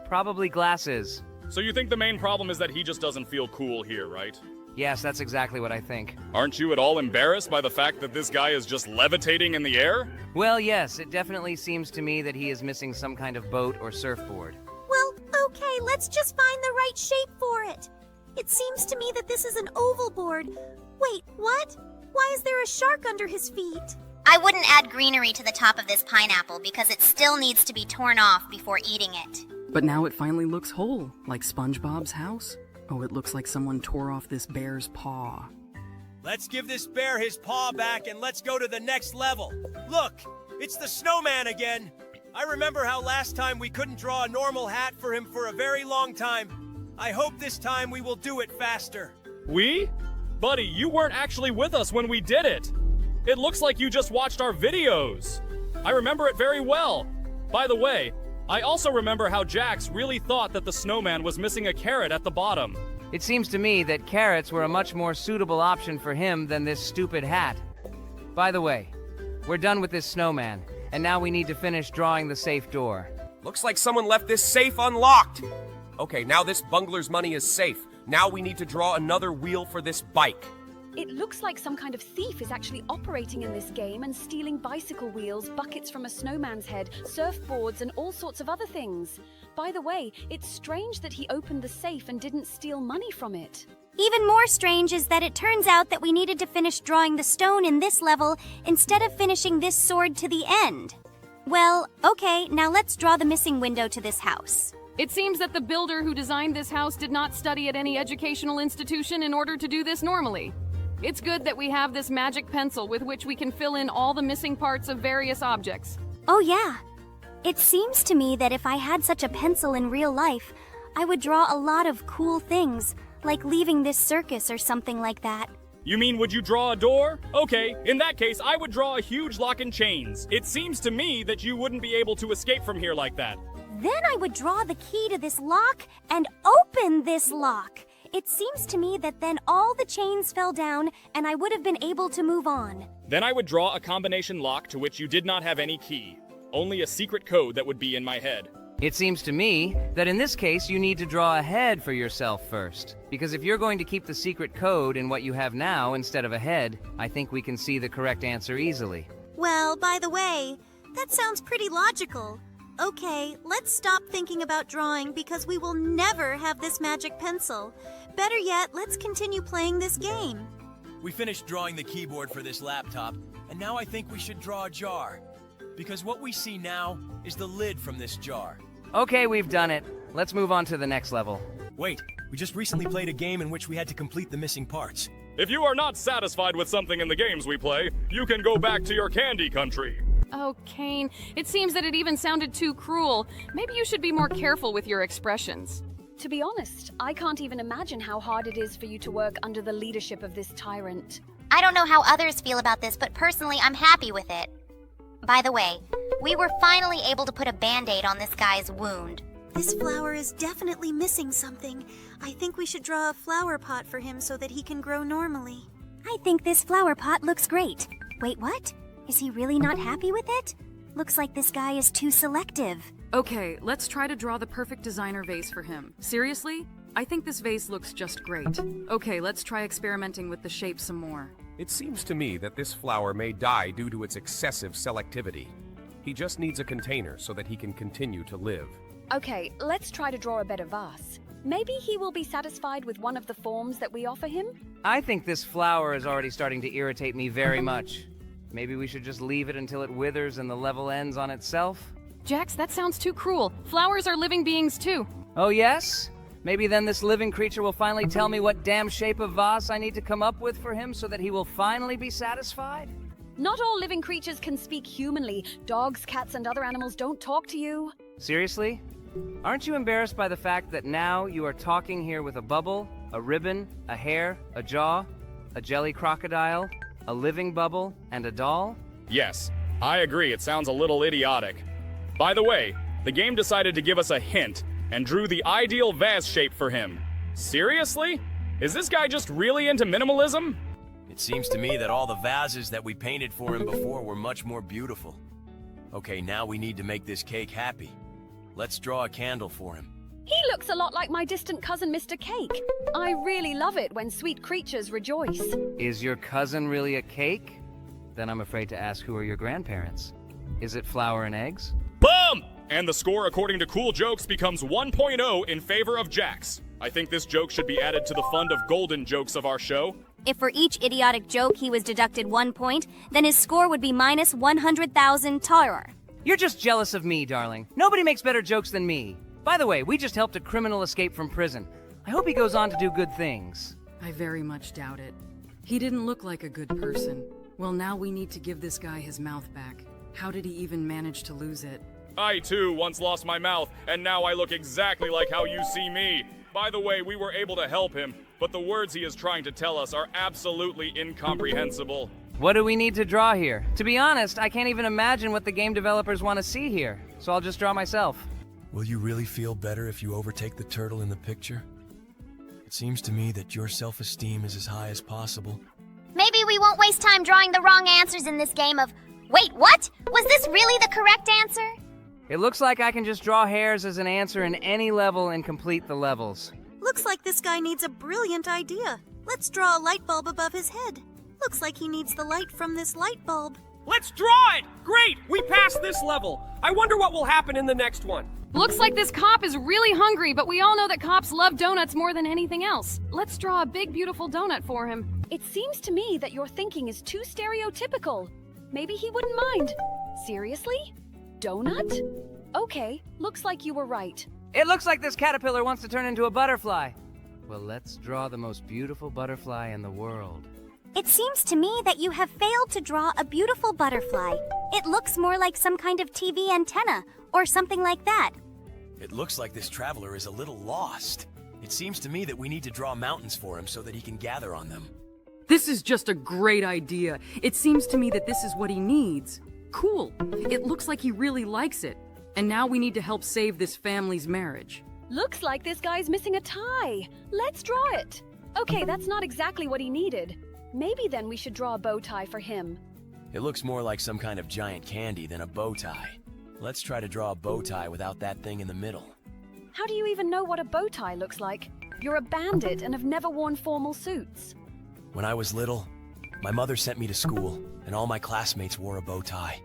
Probably glasses. So you think the main problem is that he just doesn't feel cool here, right? Yes, that's exactly what I think. Aren't you at all embarrassed by the fact that this guy is just levitating in the air? Well, yes, it definitely seems to me that he is missing some kind of boat or surfboard. Well, okay, let's just find the right shape for it. It seems to me that this is an oval board. Wait, what? Why is there a shark under his feet? I wouldn't add greenery to the top of this pineapple because it still needs to be torn off before eating it. But now it finally looks whole, like SpongeBob's house. Oh, it looks like someone tore off this bear's paw. Let's give this bear his paw back and let's go to the next level. Look, it's the snowman again. I remember how last time we couldn't draw a normal hat for him for a very long time. I hope this time we will do it faster. We? Buddy, you weren't actually with us when we did it. It looks like you just watched our videos. I remember it very well. By the way, I also remember how Jax really thought that the snowman was missing a carrot at the bottom. It seems to me that carrots were a much more suitable option for him than this stupid hat. By the way, we're done with this snowman, and now we need to finish drawing the safe door. Looks like someone left this safe unlocked. Okay, now this bungler's money is safe. Now we need to draw another wheel for this bike. It looks like some kind of thief is actually operating in this game and stealing bicycle wheels, buckets from a snowman's head, surfboards, and all sorts of other things. By the way, it's strange that he opened the safe and didn't steal money from it. Even more strange is that it turns out that we needed to finish drawing the stone in this level instead of finishing this sword to the end. Well, okay, now let's draw the missing window to this house. It seems that the builder who designed this house did not study at any educational institution in order to do this normally. It's good that we have this magic pencil with which we can fill in all the missing parts of various objects. Oh yeah. It seems to me that if I had such a pencil in real life, I would draw a lot of cool things, like leaving this circus or something like that. You mean, would you draw a door? Okay, in that case, I would draw a huge lock and chains. It seems to me that you wouldn't be able to escape from here like that. Then I would draw the key to this lock and open this lock. It seems to me that then all the chains fell down and I would have been able to move on. Then I would draw a combination lock to which you did not have any key. Only a secret code that would be in my head. It seems to me that in this case you need to draw a head for yourself first. Because if you're going to keep the secret code in what you have now instead of a head, I think we can see the correct answer easily. Well, by the way, that sounds pretty logical. Okay, let's stop thinking about drawing because we will never have this magic pencil. Better yet, let's continue playing this game. We finished drawing the keyboard for this laptop, and now I think we should draw a jar. Because what we see now is the lid from this jar. Okay, we've done it. Let's move on to the next level. Wait, we just recently played a game in which we had to complete the missing parts. If you are not satisfied with something in the games we play, you can go back to your candy country. Oh, Kane, it seems that it even sounded too cruel. Maybe you should be more careful with your expressions. To be honest, I can't even imagine how hard it is for you to work under the leadership of this tyrant. I don't know how others feel about this, but personally, I'm happy with it. By the way, we were finally able to put a band-aid on this guy's wound. This flower is definitely missing something. I think we should draw a flower pot for him so that he can grow normally. I think this flower pot looks great. Wait, what? Is he really not happy with it? Looks like this guy is too selective. Okay, let's try to draw the perfect designer vase for him. Seriously? I think this vase looks just great. Okay, let's try experimenting with the shape some more. It seems to me that this flower may die due to its excessive selectivity. He just needs a container so that he can continue to live. Okay, let's try to draw a better vase. Maybe he will be satisfied with one of the forms that we offer him? I think this flower is already starting to irritate me very much. Maybe we should just leave it until it withers and the level ends on itself? Jax, that sounds too cruel. Flowers are living beings too. Oh yes? Maybe then this living creature will finally tell me what damn shape of vase I need to come up with for him so that he will finally be satisfied? Not all living creatures can speak humanly. Dogs, cats, and other animals don't talk to you. Seriously? Aren't you embarrassed by the fact that now you are talking here with a bubble, a ribbon, a hair, a jaw, a jelly crocodile, a living bubble, and a doll? Yes, I agree, it sounds a little idiotic. By the way, the game decided to give us a hint and drew the ideal vase shape for him. Seriously? Is this guy just really into minimalism? It seems to me that all the vases that we painted for him before were much more beautiful. Okay, now we need to make this cake happy. Let's draw a candle for him. He looks a lot like my distant cousin, Mr. Cake. I really love it when sweet creatures rejoice. Is your cousin really a cake? Then I'm afraid to ask, who are your grandparents? Is it flour and eggs? Boom! And the score, according to Cool Jokes, becomes 1.0 in favor of Jax. I think this joke should be added to the fund of golden jokes of our show. If for each idiotic joke he was deducted 1 point, then his score would be minus 100,000 terror. You're just jealous of me, darling. Nobody makes better jokes than me. By the way, we just helped a criminal escape from prison. I hope he goes on to do good things. I very much doubt it. He didn't look like a good person. Well, now we need to give this guy his mouth back. How did he even manage to lose it? I, too, once lost my mouth, and now I look exactly like how you see me. By the way, we were able to help him, but the words he is trying to tell us are absolutely incomprehensible. What do we need to draw here? To be honest, I can't even imagine what the game developers want to see here, so I'll just draw myself. Will you really feel better if you overtake the turtle in the picture? It seems to me that your self-esteem is as high as possible. Maybe we won't waste time drawing the wrong answers in this game of, wait, what? Was this really the correct answer? It looks like I can just draw hairs as an answer in any level and complete the levels. Looks like this guy needs a brilliant idea. Let's draw a light bulb above his head. Looks like he needs the light from this light bulb. Let's draw it! Great! We passed this level. I wonder what will happen in the next one. Looks like this cop is really hungry, but we all know that cops love donuts more than anything else. Let's draw a big, beautiful donut for him. It seems to me that your thinking is too stereotypical. Maybe he wouldn't mind. Seriously? Donut? Okay, looks like you were right. It looks like this caterpillar wants to turn into a butterfly. Well, let's draw the most beautiful butterfly in the world. It seems to me that you have failed to draw a beautiful butterfly. It looks more like some kind of TV antenna, or something like that. It looks like this traveler is a little lost. It seems to me that we need to draw mountains for him so that he can gather on them. This is just a great idea. It seems to me that this is what he needs. Cool. It looks like he really likes it. And now we need to help save this family's marriage. Looks like this guy's missing a tie. Let's draw it. Okay, that's not exactly what he needed. Maybe then we should draw a bow tie for him. It looks more like some kind of giant candy than a bow tie. Let's try to draw a bow tie without that thing in the middle. How do you even know what a bow tie looks like? You're a bandit and have never worn formal suits. When I was little, my mother sent me to school, and all my classmates wore a bow tie.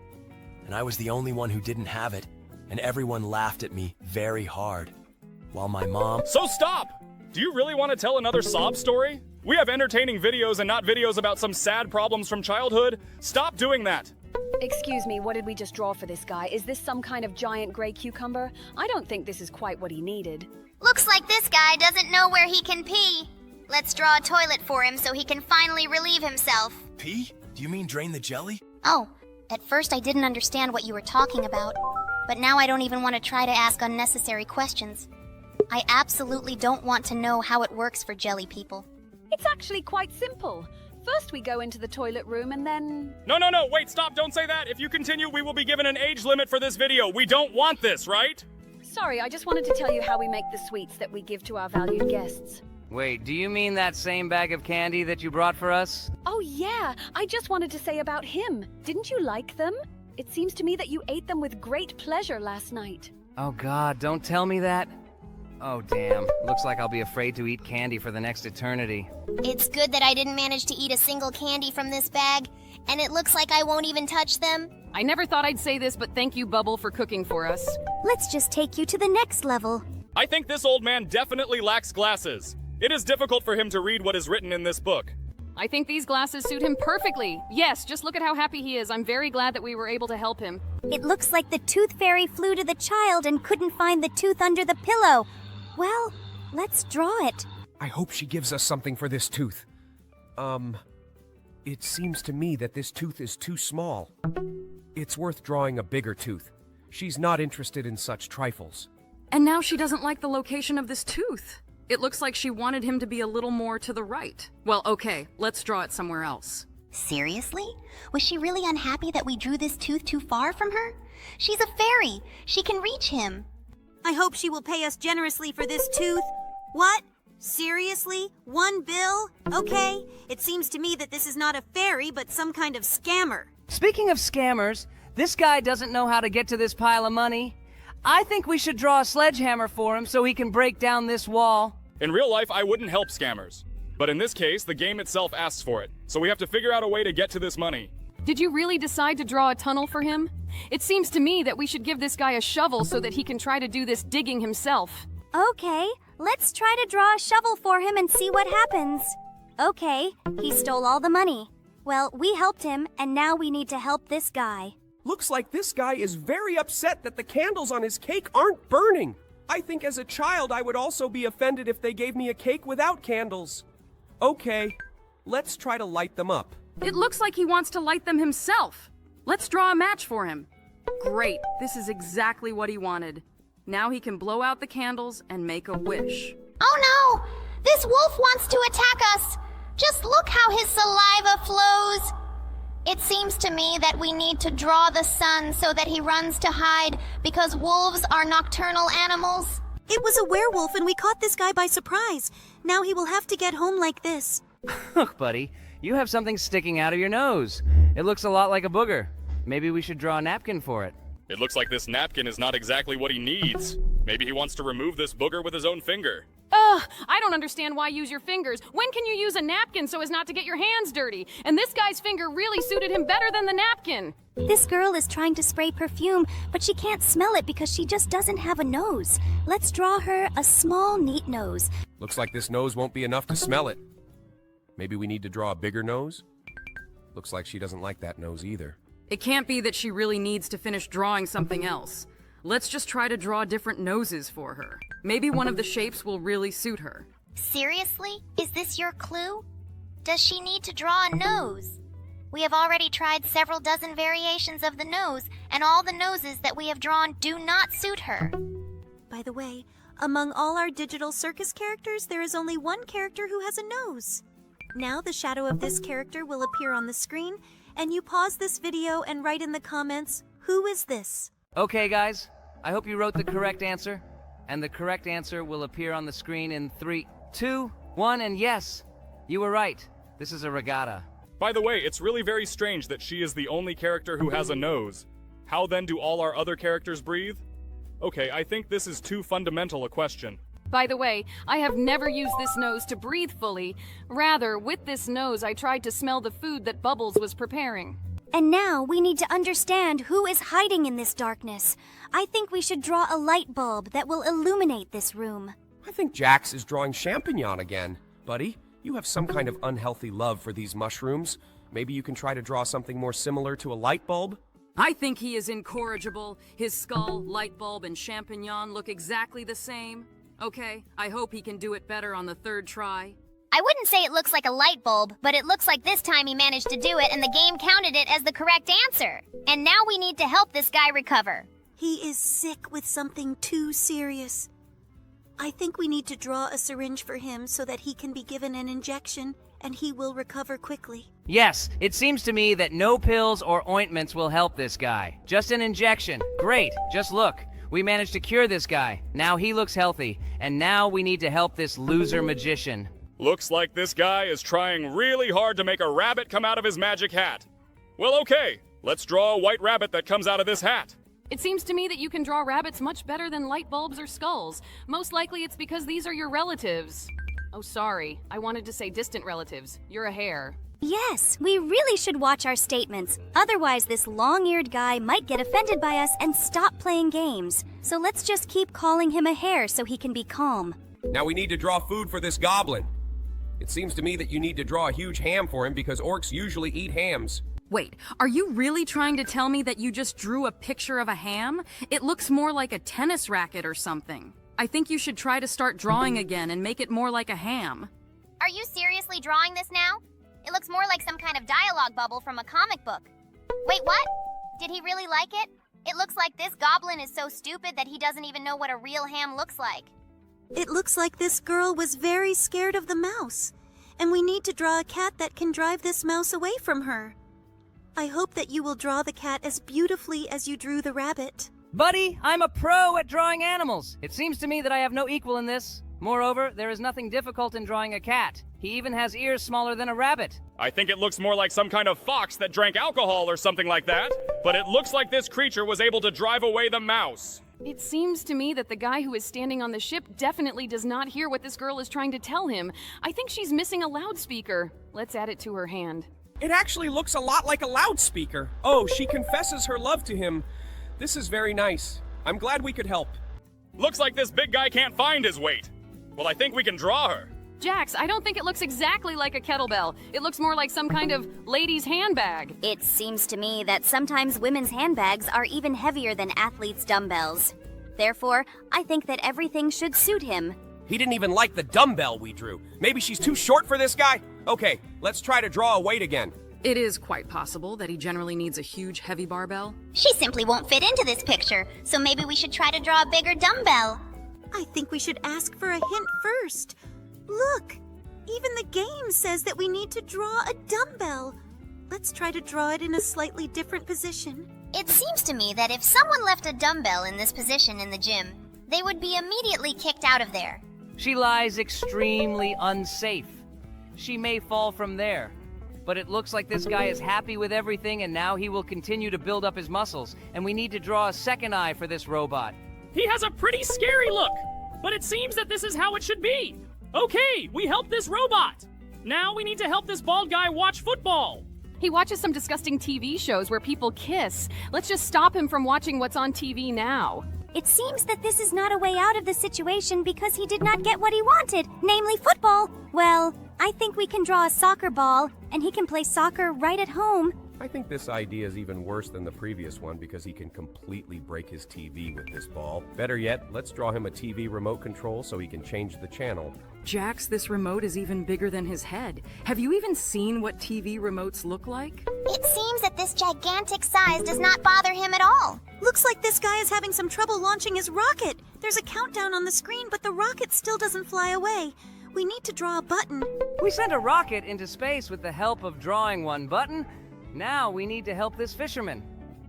And I was the only one who didn't have it, and everyone laughed at me very hard. While my mom... So stop! Do you really want to tell another sob story? We have entertaining videos and not videos about some sad problems from childhood. Stop doing that! Excuse me, what did we just draw for this guy? Is this some kind of giant gray cucumber? I don't think this is quite what he needed. Looks like this guy doesn't know where he can pee. Let's draw a toilet for him so he can finally relieve himself. Pee? Do you mean drain the jelly? Oh, at first I didn't understand what you were talking about, but now I don't even want to try to ask unnecessary questions. I absolutely don't want to know how it works for jelly people. It's actually quite simple. First we go into the toilet room and then... No, wait, stop, don't say that. If you continue, we will be given an age limit for this video. We don't want this, right? Sorry, I just wanted to tell you how we make the sweets that we give to our valued guests. Wait, do you mean that same bag of candy that you brought for us? Oh yeah, I just wanted to say about him. Didn't you like them? It seems to me that you ate them with great pleasure last night. Oh God, don't tell me that. Oh damn, looks like I'll be afraid to eat candy for the next eternity. It's good that I didn't manage to eat a single candy from this bag, and it looks like I won't even touch them. I never thought I'd say this, but thank you, Bubble, for cooking for us. Let's just take you to the next level. I think this old man definitely lacks glasses. It is difficult for him to read what is written in this book. I think these glasses suit him perfectly. Yes, just look at how happy he is. I'm very glad that we were able to help him. It looks like the tooth fairy flew to the child and couldn't find the tooth under the pillow. Well, let's draw it. I hope she gives us something for this tooth. It seems to me that this tooth is too small. It's worth drawing a bigger tooth. She's not interested in such trifles. And now she doesn't like the location of this tooth. It looks like she wanted him to be a little more to the right. Well, okay, let's draw it somewhere else. Seriously? Was she really unhappy that we drew this tooth too far from her? She's a fairy. She can reach him. I hope she will pay us generously for this tooth. What? Seriously? 1 bill? Okay. It seems to me that this is not a fairy, but some kind of scammer. Speaking of scammers, this guy doesn't know how to get to this pile of money. I think we should draw a sledgehammer for him so he can break down this wall. In real life, I wouldn't help scammers. But in this case, the game itself asks for it. So we have to figure out a way to get to this money. Did you really decide to draw a tunnel for him? It seems to me that we should give this guy a shovel so that he can try to do this digging himself. Okay, let's try to draw a shovel for him and see what happens. Okay, he stole all the money. Well, we helped him, and now we need to help this guy. Looks like this guy is very upset that the candles on his cake aren't burning. I think as a child I would also be offended if they gave me a cake without candles. Okay, let's try to light them up. It looks like he wants to light them himself. Let's draw a match for him. Great, this is exactly what he wanted. Now he can blow out the candles and make a wish. Oh no! This wolf wants to attack us! Just look how his saliva flows! It seems to me that we need to draw the sun so that he runs to hide because wolves are nocturnal animals. It was a werewolf and we caught this guy by surprise. Now he will have to get home like this. Look, buddy, you have something sticking out of your nose. It looks a lot like a booger. Maybe we should draw a napkin for it. It looks like this napkin is not exactly what he needs. Maybe he wants to remove this booger with his own finger. Ugh, I don't understand why use your fingers. When can you use a napkin so as not to get your hands dirty? And this guy's finger really suited him better than the napkin. This girl is trying to spray perfume, but she can't smell it because she just doesn't have a nose. Let's draw her a small, neat nose. Looks like this nose won't be enough to smell it. Maybe we need to draw a bigger nose? Looks like she doesn't like that nose either. It can't be that she really needs to finish drawing something else. Let's just try to draw different noses for her. Maybe one of the shapes will really suit her. Seriously? Is this your clue? Does she need to draw a nose? We have already tried several dozen variations of the nose, and all the noses that we have drawn do not suit her. By the way, among all our digital circus characters, there is only one character who has a nose. Now the shadow of this character will appear on the screen, and you pause this video and write in the comments, who is this? Okay, guys, I hope you wrote the correct answer. And the correct answer will appear on the screen in 3, 2, 1, and yes, you were right. This is a regatta. By the way, it's really very strange that she is the only character who has a nose. How then do all our other characters breathe? Okay, I think this is too fundamental a question. By the way, I have never used this nose to breathe fully. Rather, with this nose, I tried to smell the food that Bubbles was preparing. And now we need to understand who is hiding in this darkness. I think we should draw a light bulb that will illuminate this room. I think Jax is drawing champignon again. Buddy, you have some kind of unhealthy love for these mushrooms. Maybe you can try to draw something more similar to a light bulb? I think he is incorrigible. His skull, light bulb, and champignon look exactly the same. Okay, I hope he can do it better on the third try. I wouldn't say it looks like a light bulb, but it looks like this time he managed to do it and the game counted it as the correct answer. And now we need to help this guy recover. He is sick with something too serious. I think we need to draw a syringe for him so that he can be given an injection and he will recover quickly. Yes, it seems to me that no pills or ointments will help this guy. Just an injection. Great, just look. We managed to cure this guy. Now he looks healthy. And now we need to help this loser magician. Looks like this guy is trying really hard to make a rabbit come out of his magic hat. Well, okay, let's draw a white rabbit that comes out of this hat. It seems to me that you can draw rabbits much better than light bulbs or skulls. Most likely it's because these are your relatives. Oh, sorry. I wanted to say distant relatives. You're a hare. Yes, we really should watch our statements. Otherwise, this long-eared guy might get offended by us and stop playing games. So let's just keep calling him a hare so he can be calm. Now we need to draw food for this goblin. It seems to me that you need to draw a huge ham for him because orcs usually eat hams. Wait, are you really trying to tell me that you just drew a picture of a ham? It looks more like a tennis racket or something. I think you should try to start drawing again and make it more like a ham. Are you seriously drawing this now? It looks more like some kind of dialogue bubble from a comic book. Wait, what? Did he really like it? It looks like this goblin is so stupid that he doesn't even know what a real ham looks like. It looks like this girl was very scared of the mouse, and we need to draw a cat that can drive this mouse away from her. I hope that you will draw the cat as beautifully as you drew the rabbit. Buddy, I'm a pro at drawing animals. It seems to me that I have no equal in this. Moreover, there is nothing difficult in drawing a cat. He even has ears smaller than a rabbit. I think it looks more like some kind of fox that drank alcohol or something like that. But it looks like this creature was able to drive away the mouse. It seems to me that the guy who is standing on the ship definitely does not hear what this girl is trying to tell him. I think she's missing a loudspeaker. Let's add it to her hand. It actually looks a lot like a loudspeaker. Oh, she confesses her love to him. This is very nice. I'm glad we could help. Looks like this big guy can't find his weight. Well, I think we can draw her. Jax, I don't think it looks exactly like a kettlebell. It looks more like some kind of lady's handbag. It seems to me that sometimes women's handbags are even heavier than athletes' dumbbells. Therefore, I think that everything should suit him. He didn't even like the dumbbell we drew. Maybe she's too short for this guy? Okay, let's try to draw a weight again. It is quite possible that he generally needs a huge, heavy barbell. She simply won't fit into this picture, so maybe we should try to draw a bigger dumbbell. I think we should ask for a hint first. Look, even the game says that we need to draw a dumbbell. Let's try to draw it in a slightly different position. It seems to me that if someone left a dumbbell in this position in the gym, they would be immediately kicked out of there. She lies extremely unsafe. She may fall from there. But it looks like this guy is happy with everything, and now he will continue to build up his muscles. And we need to draw a second eye for this robot. He has a pretty scary look, but it seems that this is how it should be. Okay, we helped this robot. Now we need to help this bald guy watch football. He watches some disgusting TV shows where people kiss. Let's just stop him from watching what's on TV now. It seems that this is not a way out of the situation because he did not get what he wanted, namely football. Well, I think we can draw a soccer ball, and he can play soccer right at home. I think this idea is even worse than the previous one because he can completely break his TV with this ball. Better yet, let's draw him a TV remote control so he can change the channel. Jax, this remote is even bigger than his head. Have you even seen what TV remotes look like? It seems that this gigantic size does not bother him at all. Looks like this guy is having some trouble launching his rocket. There's a countdown on the screen, but the rocket still doesn't fly away. We need to draw a button. We sent a rocket into space with the help of drawing one button. Now we need to help this fisherman.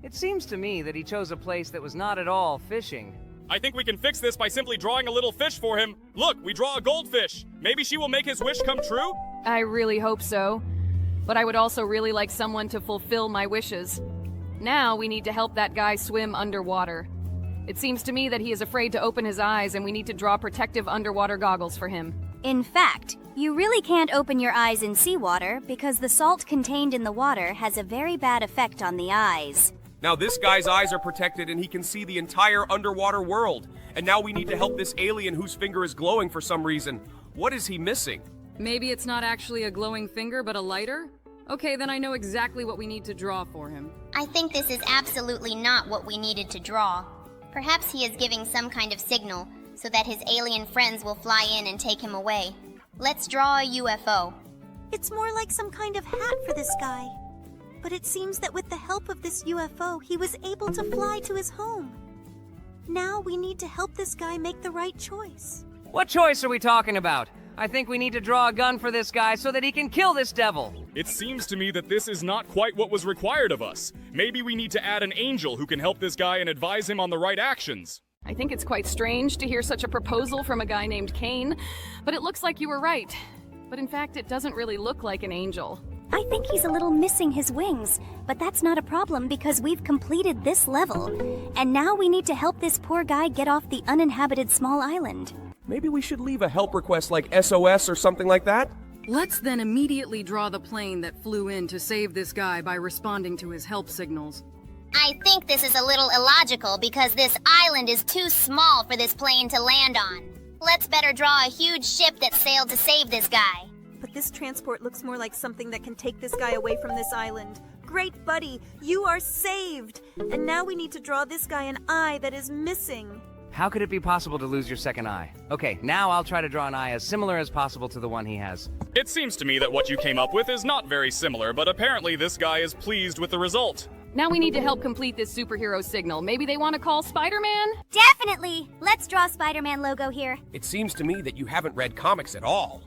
It seems to me that he chose a place that was not at all fishing. I think we can fix this by simply drawing a little fish for him. Look, we draw a goldfish. Maybe she will make his wish come true? I really hope so. But I would also really like someone to fulfill my wishes. Now we need to help that guy swim underwater. It seems to me that he is afraid to open his eyes, and we need to draw protective underwater goggles for him. In fact, you really can't open your eyes in seawater because the salt contained in the water has a very bad effect on the eyes. Now this guy's eyes are protected and he can see the entire underwater world. And now we need to help this alien whose finger is glowing for some reason. What is he missing? Maybe it's not actually a glowing finger, but a lighter? Okay, then I know exactly what we need to draw for him. I think this is absolutely not what we needed to draw. Perhaps he is giving some kind of signal so that his alien friends will fly in and take him away. Let's draw a UFO. It's more like some kind of hat for this guy. But it seems that with the help of this UFO, he was able to fly to his home. Now we need to help this guy make the right choice. What choice are we talking about? I think we need to draw a gun for this guy so that he can kill this devil. It seems to me that this is not quite what was required of us. Maybe we need to add an angel who can help this guy and advise him on the right actions. I think it's quite strange to hear such a proposal from a guy named Kane, but it looks like you were right. But in fact, it doesn't really look like an angel. I think he's a little missing his wings, but that's not a problem because we've completed this level. And now we need to help this poor guy get off the uninhabited small island. Maybe we should leave a help request like SOS or something like that? Let's then immediately draw the plane that flew in to save this guy by responding to his help signals. I think this is a little illogical because this island is too small for this plane to land on. Let's better draw a huge ship that sailed to save this guy. But this transport looks more like something that can take this guy away from this island. Great buddy, you are saved! And now we need to draw this guy an eye that is missing. How could it be possible to lose your second eye? Okay, now I'll try to draw an eye as similar as possible to the one he has. It seems to me that what you came up with is not very similar, but apparently this guy is pleased with the result. Now we need to help complete this superhero signal. Maybe they want to call Spider-Man? Definitely! Let's draw Spider-Man logo here. It seems to me that you haven't read comics at all.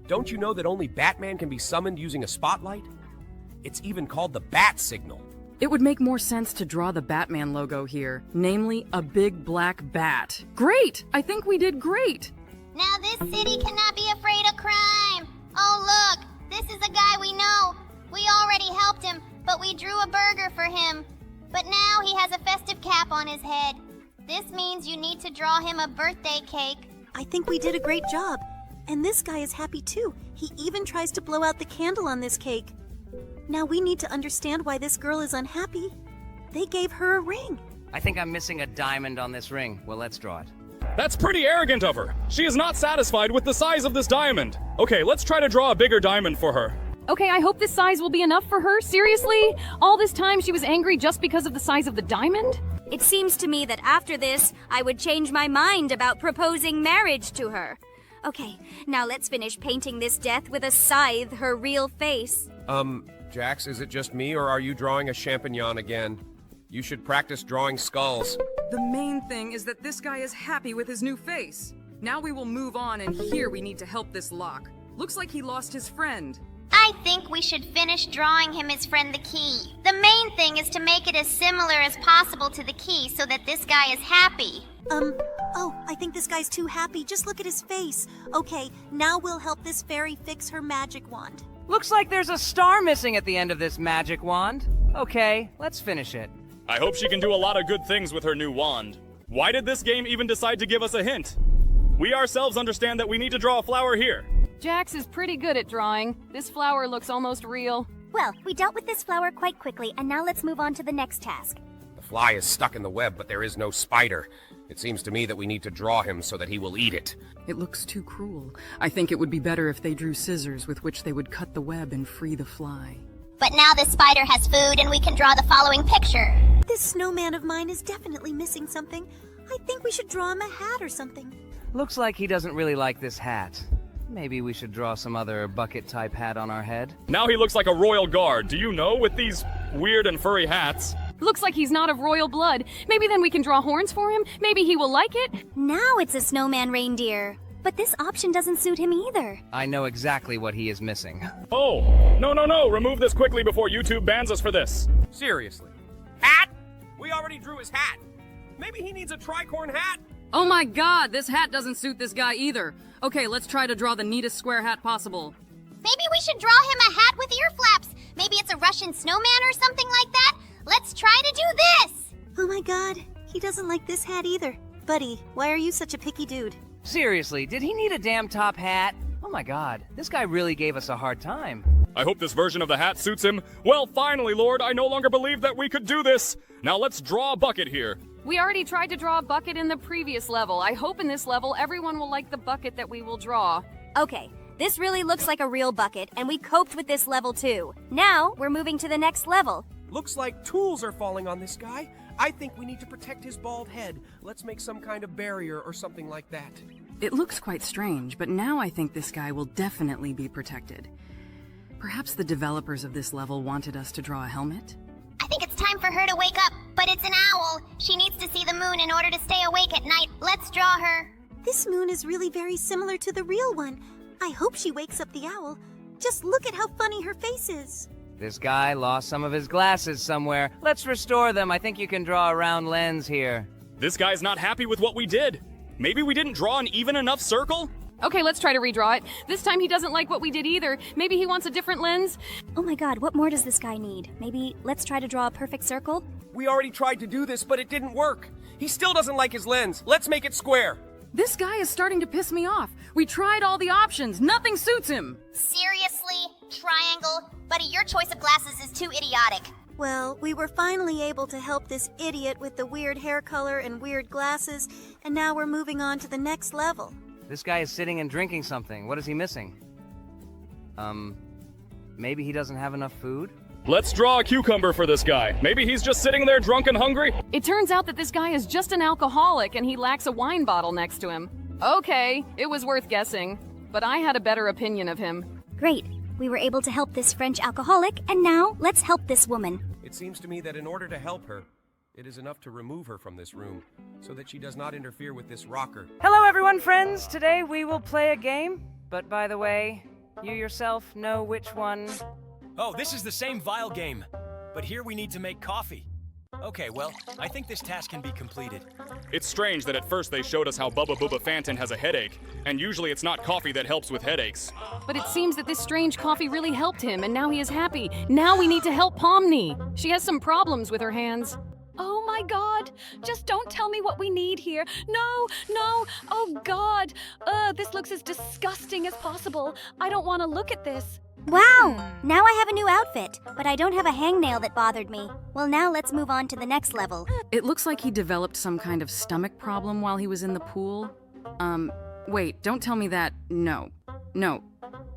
Don't you know that only Batman can be summoned using a spotlight? It's even called the Bat Signal. It would make more sense to draw the Batman logo here, namely a big black bat. Great! I think we did great! Now this city cannot be afraid of crime. Oh look, this is a guy we know. We already helped him, but we drew a burger for him. But now he has a festive cap on his head. This means you need to draw him a birthday cake. I think we did a great job. And this guy is happy too. He even tries to blow out the candle on this cake. Now we need to understand why this girl is unhappy. They gave her a ring. I think I'm missing a diamond on this ring. Well, let's draw it. That's pretty arrogant of her. She is not satisfied with the size of this diamond. Okay, let's try to draw a bigger diamond for her. Okay, I hope this size will be enough for her. Seriously? All this time she was angry just because of the size of the diamond? It seems to me that after this, I would change my mind about proposing marriage to her. Okay, now let's finish painting this death with a scythe her real face. Jax, is it just me or are you drawing a champignon again? You should practice drawing skulls. The main thing is that this guy is happy with his new face. Now we will move on, and here we need to help this lock. Looks like he lost his friend. I I think we should finish drawing him his friend the key. The main thing is to make it as similar as possible to the key so that this guy is happy. Oh, I think this guy's too happy. Just look at his face. Okay, now we'll help this fairy fix her magic wand. Looks like there's a star missing at the end of this magic wand. Okay, let's finish it. I hope she can do a lot of good things with her new wand. Why did this game even decide to give us a hint? We ourselves understand that we need to draw a flower here. Jax is pretty good at drawing. This flower looks almost real. Well, we dealt with this flower quite quickly, and now let's move on to the next task. The fly is stuck in the web, but there is no spider. It seems to me that we need to draw him so that he will eat it. It looks too cruel. I think it would be better if they drew scissors with which they would cut the web and free the fly. But now this spider has food and we can draw the following picture. This snowman of mine is definitely missing something. I think we should draw him a hat or something. Looks like he doesn't really like this hat. Maybe we should draw some other bucket-type hat on our head. Now he looks like a royal guard, do you know, with these weird and furry hats. Looks like he's not of royal blood. Maybe then we can draw horns for him? Maybe he will like it? Now it's a snowman reindeer. But this option doesn't suit him either. I know exactly what he is missing. Oh, no, remove this quickly before YouTube bans us for this. Seriously. Hat? We already drew his hat. Maybe he needs a tricorn hat? Oh my god, this hat doesn't suit this guy either. Okay, let's try to draw the neatest square hat possible. Maybe we should draw him a hat with ear flaps. Maybe it's a Russian snowman or something like that. Let's try to do this. Oh my god, he doesn't like this hat either. Buddy, why are you such a picky dude? Seriously, did he need a damn top hat? Oh my god, this guy really gave us a hard time. I hope this version of the hat suits him. Well, finally, Lord, I no longer believe that we could do this. Now let's draw a bucket here. We already tried to draw a bucket in the previous level. I hope in this level everyone will like the bucket that we will draw. Okay, this really looks like a real bucket, and we coped with this level too. Now, we're moving to the next level. Looks like tools are falling on this guy. I think we need to protect his bald head. Let's make some kind of barrier or something like that. It looks quite strange, but now I think this guy will definitely be protected. Perhaps the developers of this level wanted us to draw a helmet? I think it's time for her to wake up, but it's an owl. She needs to see the moon in order to stay awake at night. Let's draw her. This moon is really very similar to the real one. I hope she wakes up the owl. Just look at how funny her face is. This guy lost some of his glasses somewhere. Let's restore them. I think you can draw a round lens here. This guy's not happy with what we did. Maybe we didn't draw an even enough circle? Okay, let's try to redraw it. This time he doesn't like what we did either. Maybe he wants a different lens? Oh my god, what more does this guy need? Maybe let's try to draw a perfect circle? We already tried to do this, but it didn't work. He still doesn't like his lens. Let's make it square. This guy is starting to piss me off. We tried all the options. Nothing suits him. Seriously? Triangle? Buddy, your choice of glasses is too idiotic. Well, we were finally able to help this idiot with the weird hair color and weird glasses, and now we're moving on to the next level. This guy is sitting and drinking something. What is he missing? Maybe he doesn't have enough food? Let's draw a cucumber for this guy. Maybe he's just sitting there drunk and hungry. It turns out that this guy is just an alcoholic and he lacks a wine bottle next to him. Okay, it was worth guessing, but I had a better opinion of him. Great. We were able to help this French alcoholic, and now let's help this woman. It seems to me that in order to help her, it is enough to remove her from this room so that she does not interfere with this rocker. Hello everyone, friends! Today we will play a game. But by the way, you yourself know which one. Oh, this is the same vile game. But here we need to make coffee. Okay, well, I think this task can be completed. It's strange that at first they showed us how Bubba Booba Fanton has a headache, and usually it's not coffee that helps with headaches. But it seems that this strange coffee really helped him, and now he is happy. Now we need to help Pomni. She has some problems with her hands. Oh my god! Just don't tell me what we need here. No! Oh god! This looks as disgusting as possible. I don't want to look at this. Wow! Now I have a new outfit, but I don't have a hangnail that bothered me. Well, now let's move on to the next level. It looks like he developed some kind of stomach problem while he was in the pool. Wait, don't tell me that. No.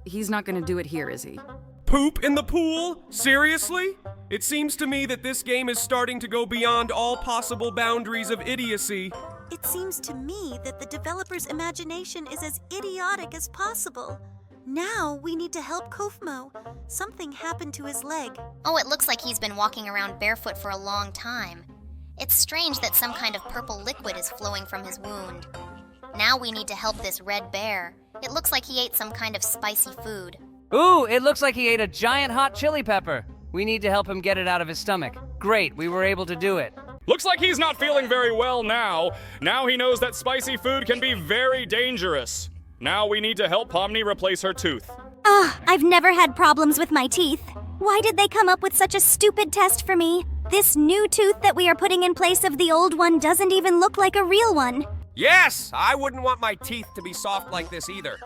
He's not gonna do it here, is he? Poop in the pool? Seriously? It seems to me that this game is starting to go beyond all possible boundaries of idiocy. It seems to me that the developer's imagination is as idiotic as possible. Now we need to help Kofmo. Something happened to his leg. Oh, it looks like he's been walking around barefoot for a long time. It's strange that some kind of purple liquid is flowing from his wound. Now we need to help this red bear. It looks like he ate some kind of spicy food. Ooh, it looks like he ate a giant hot chili pepper. We need to help him get it out of his stomach. Great, we were able to do it. Looks like he's not feeling very well now. Now he knows that spicy food can be very dangerous. Now we need to help Pomni replace her tooth. I've never had problems with my teeth. Why did they come up with such a stupid test for me? This new tooth that we are putting in place of the old one doesn't even look like a real one. Yes, I wouldn't want my teeth to be soft like this either.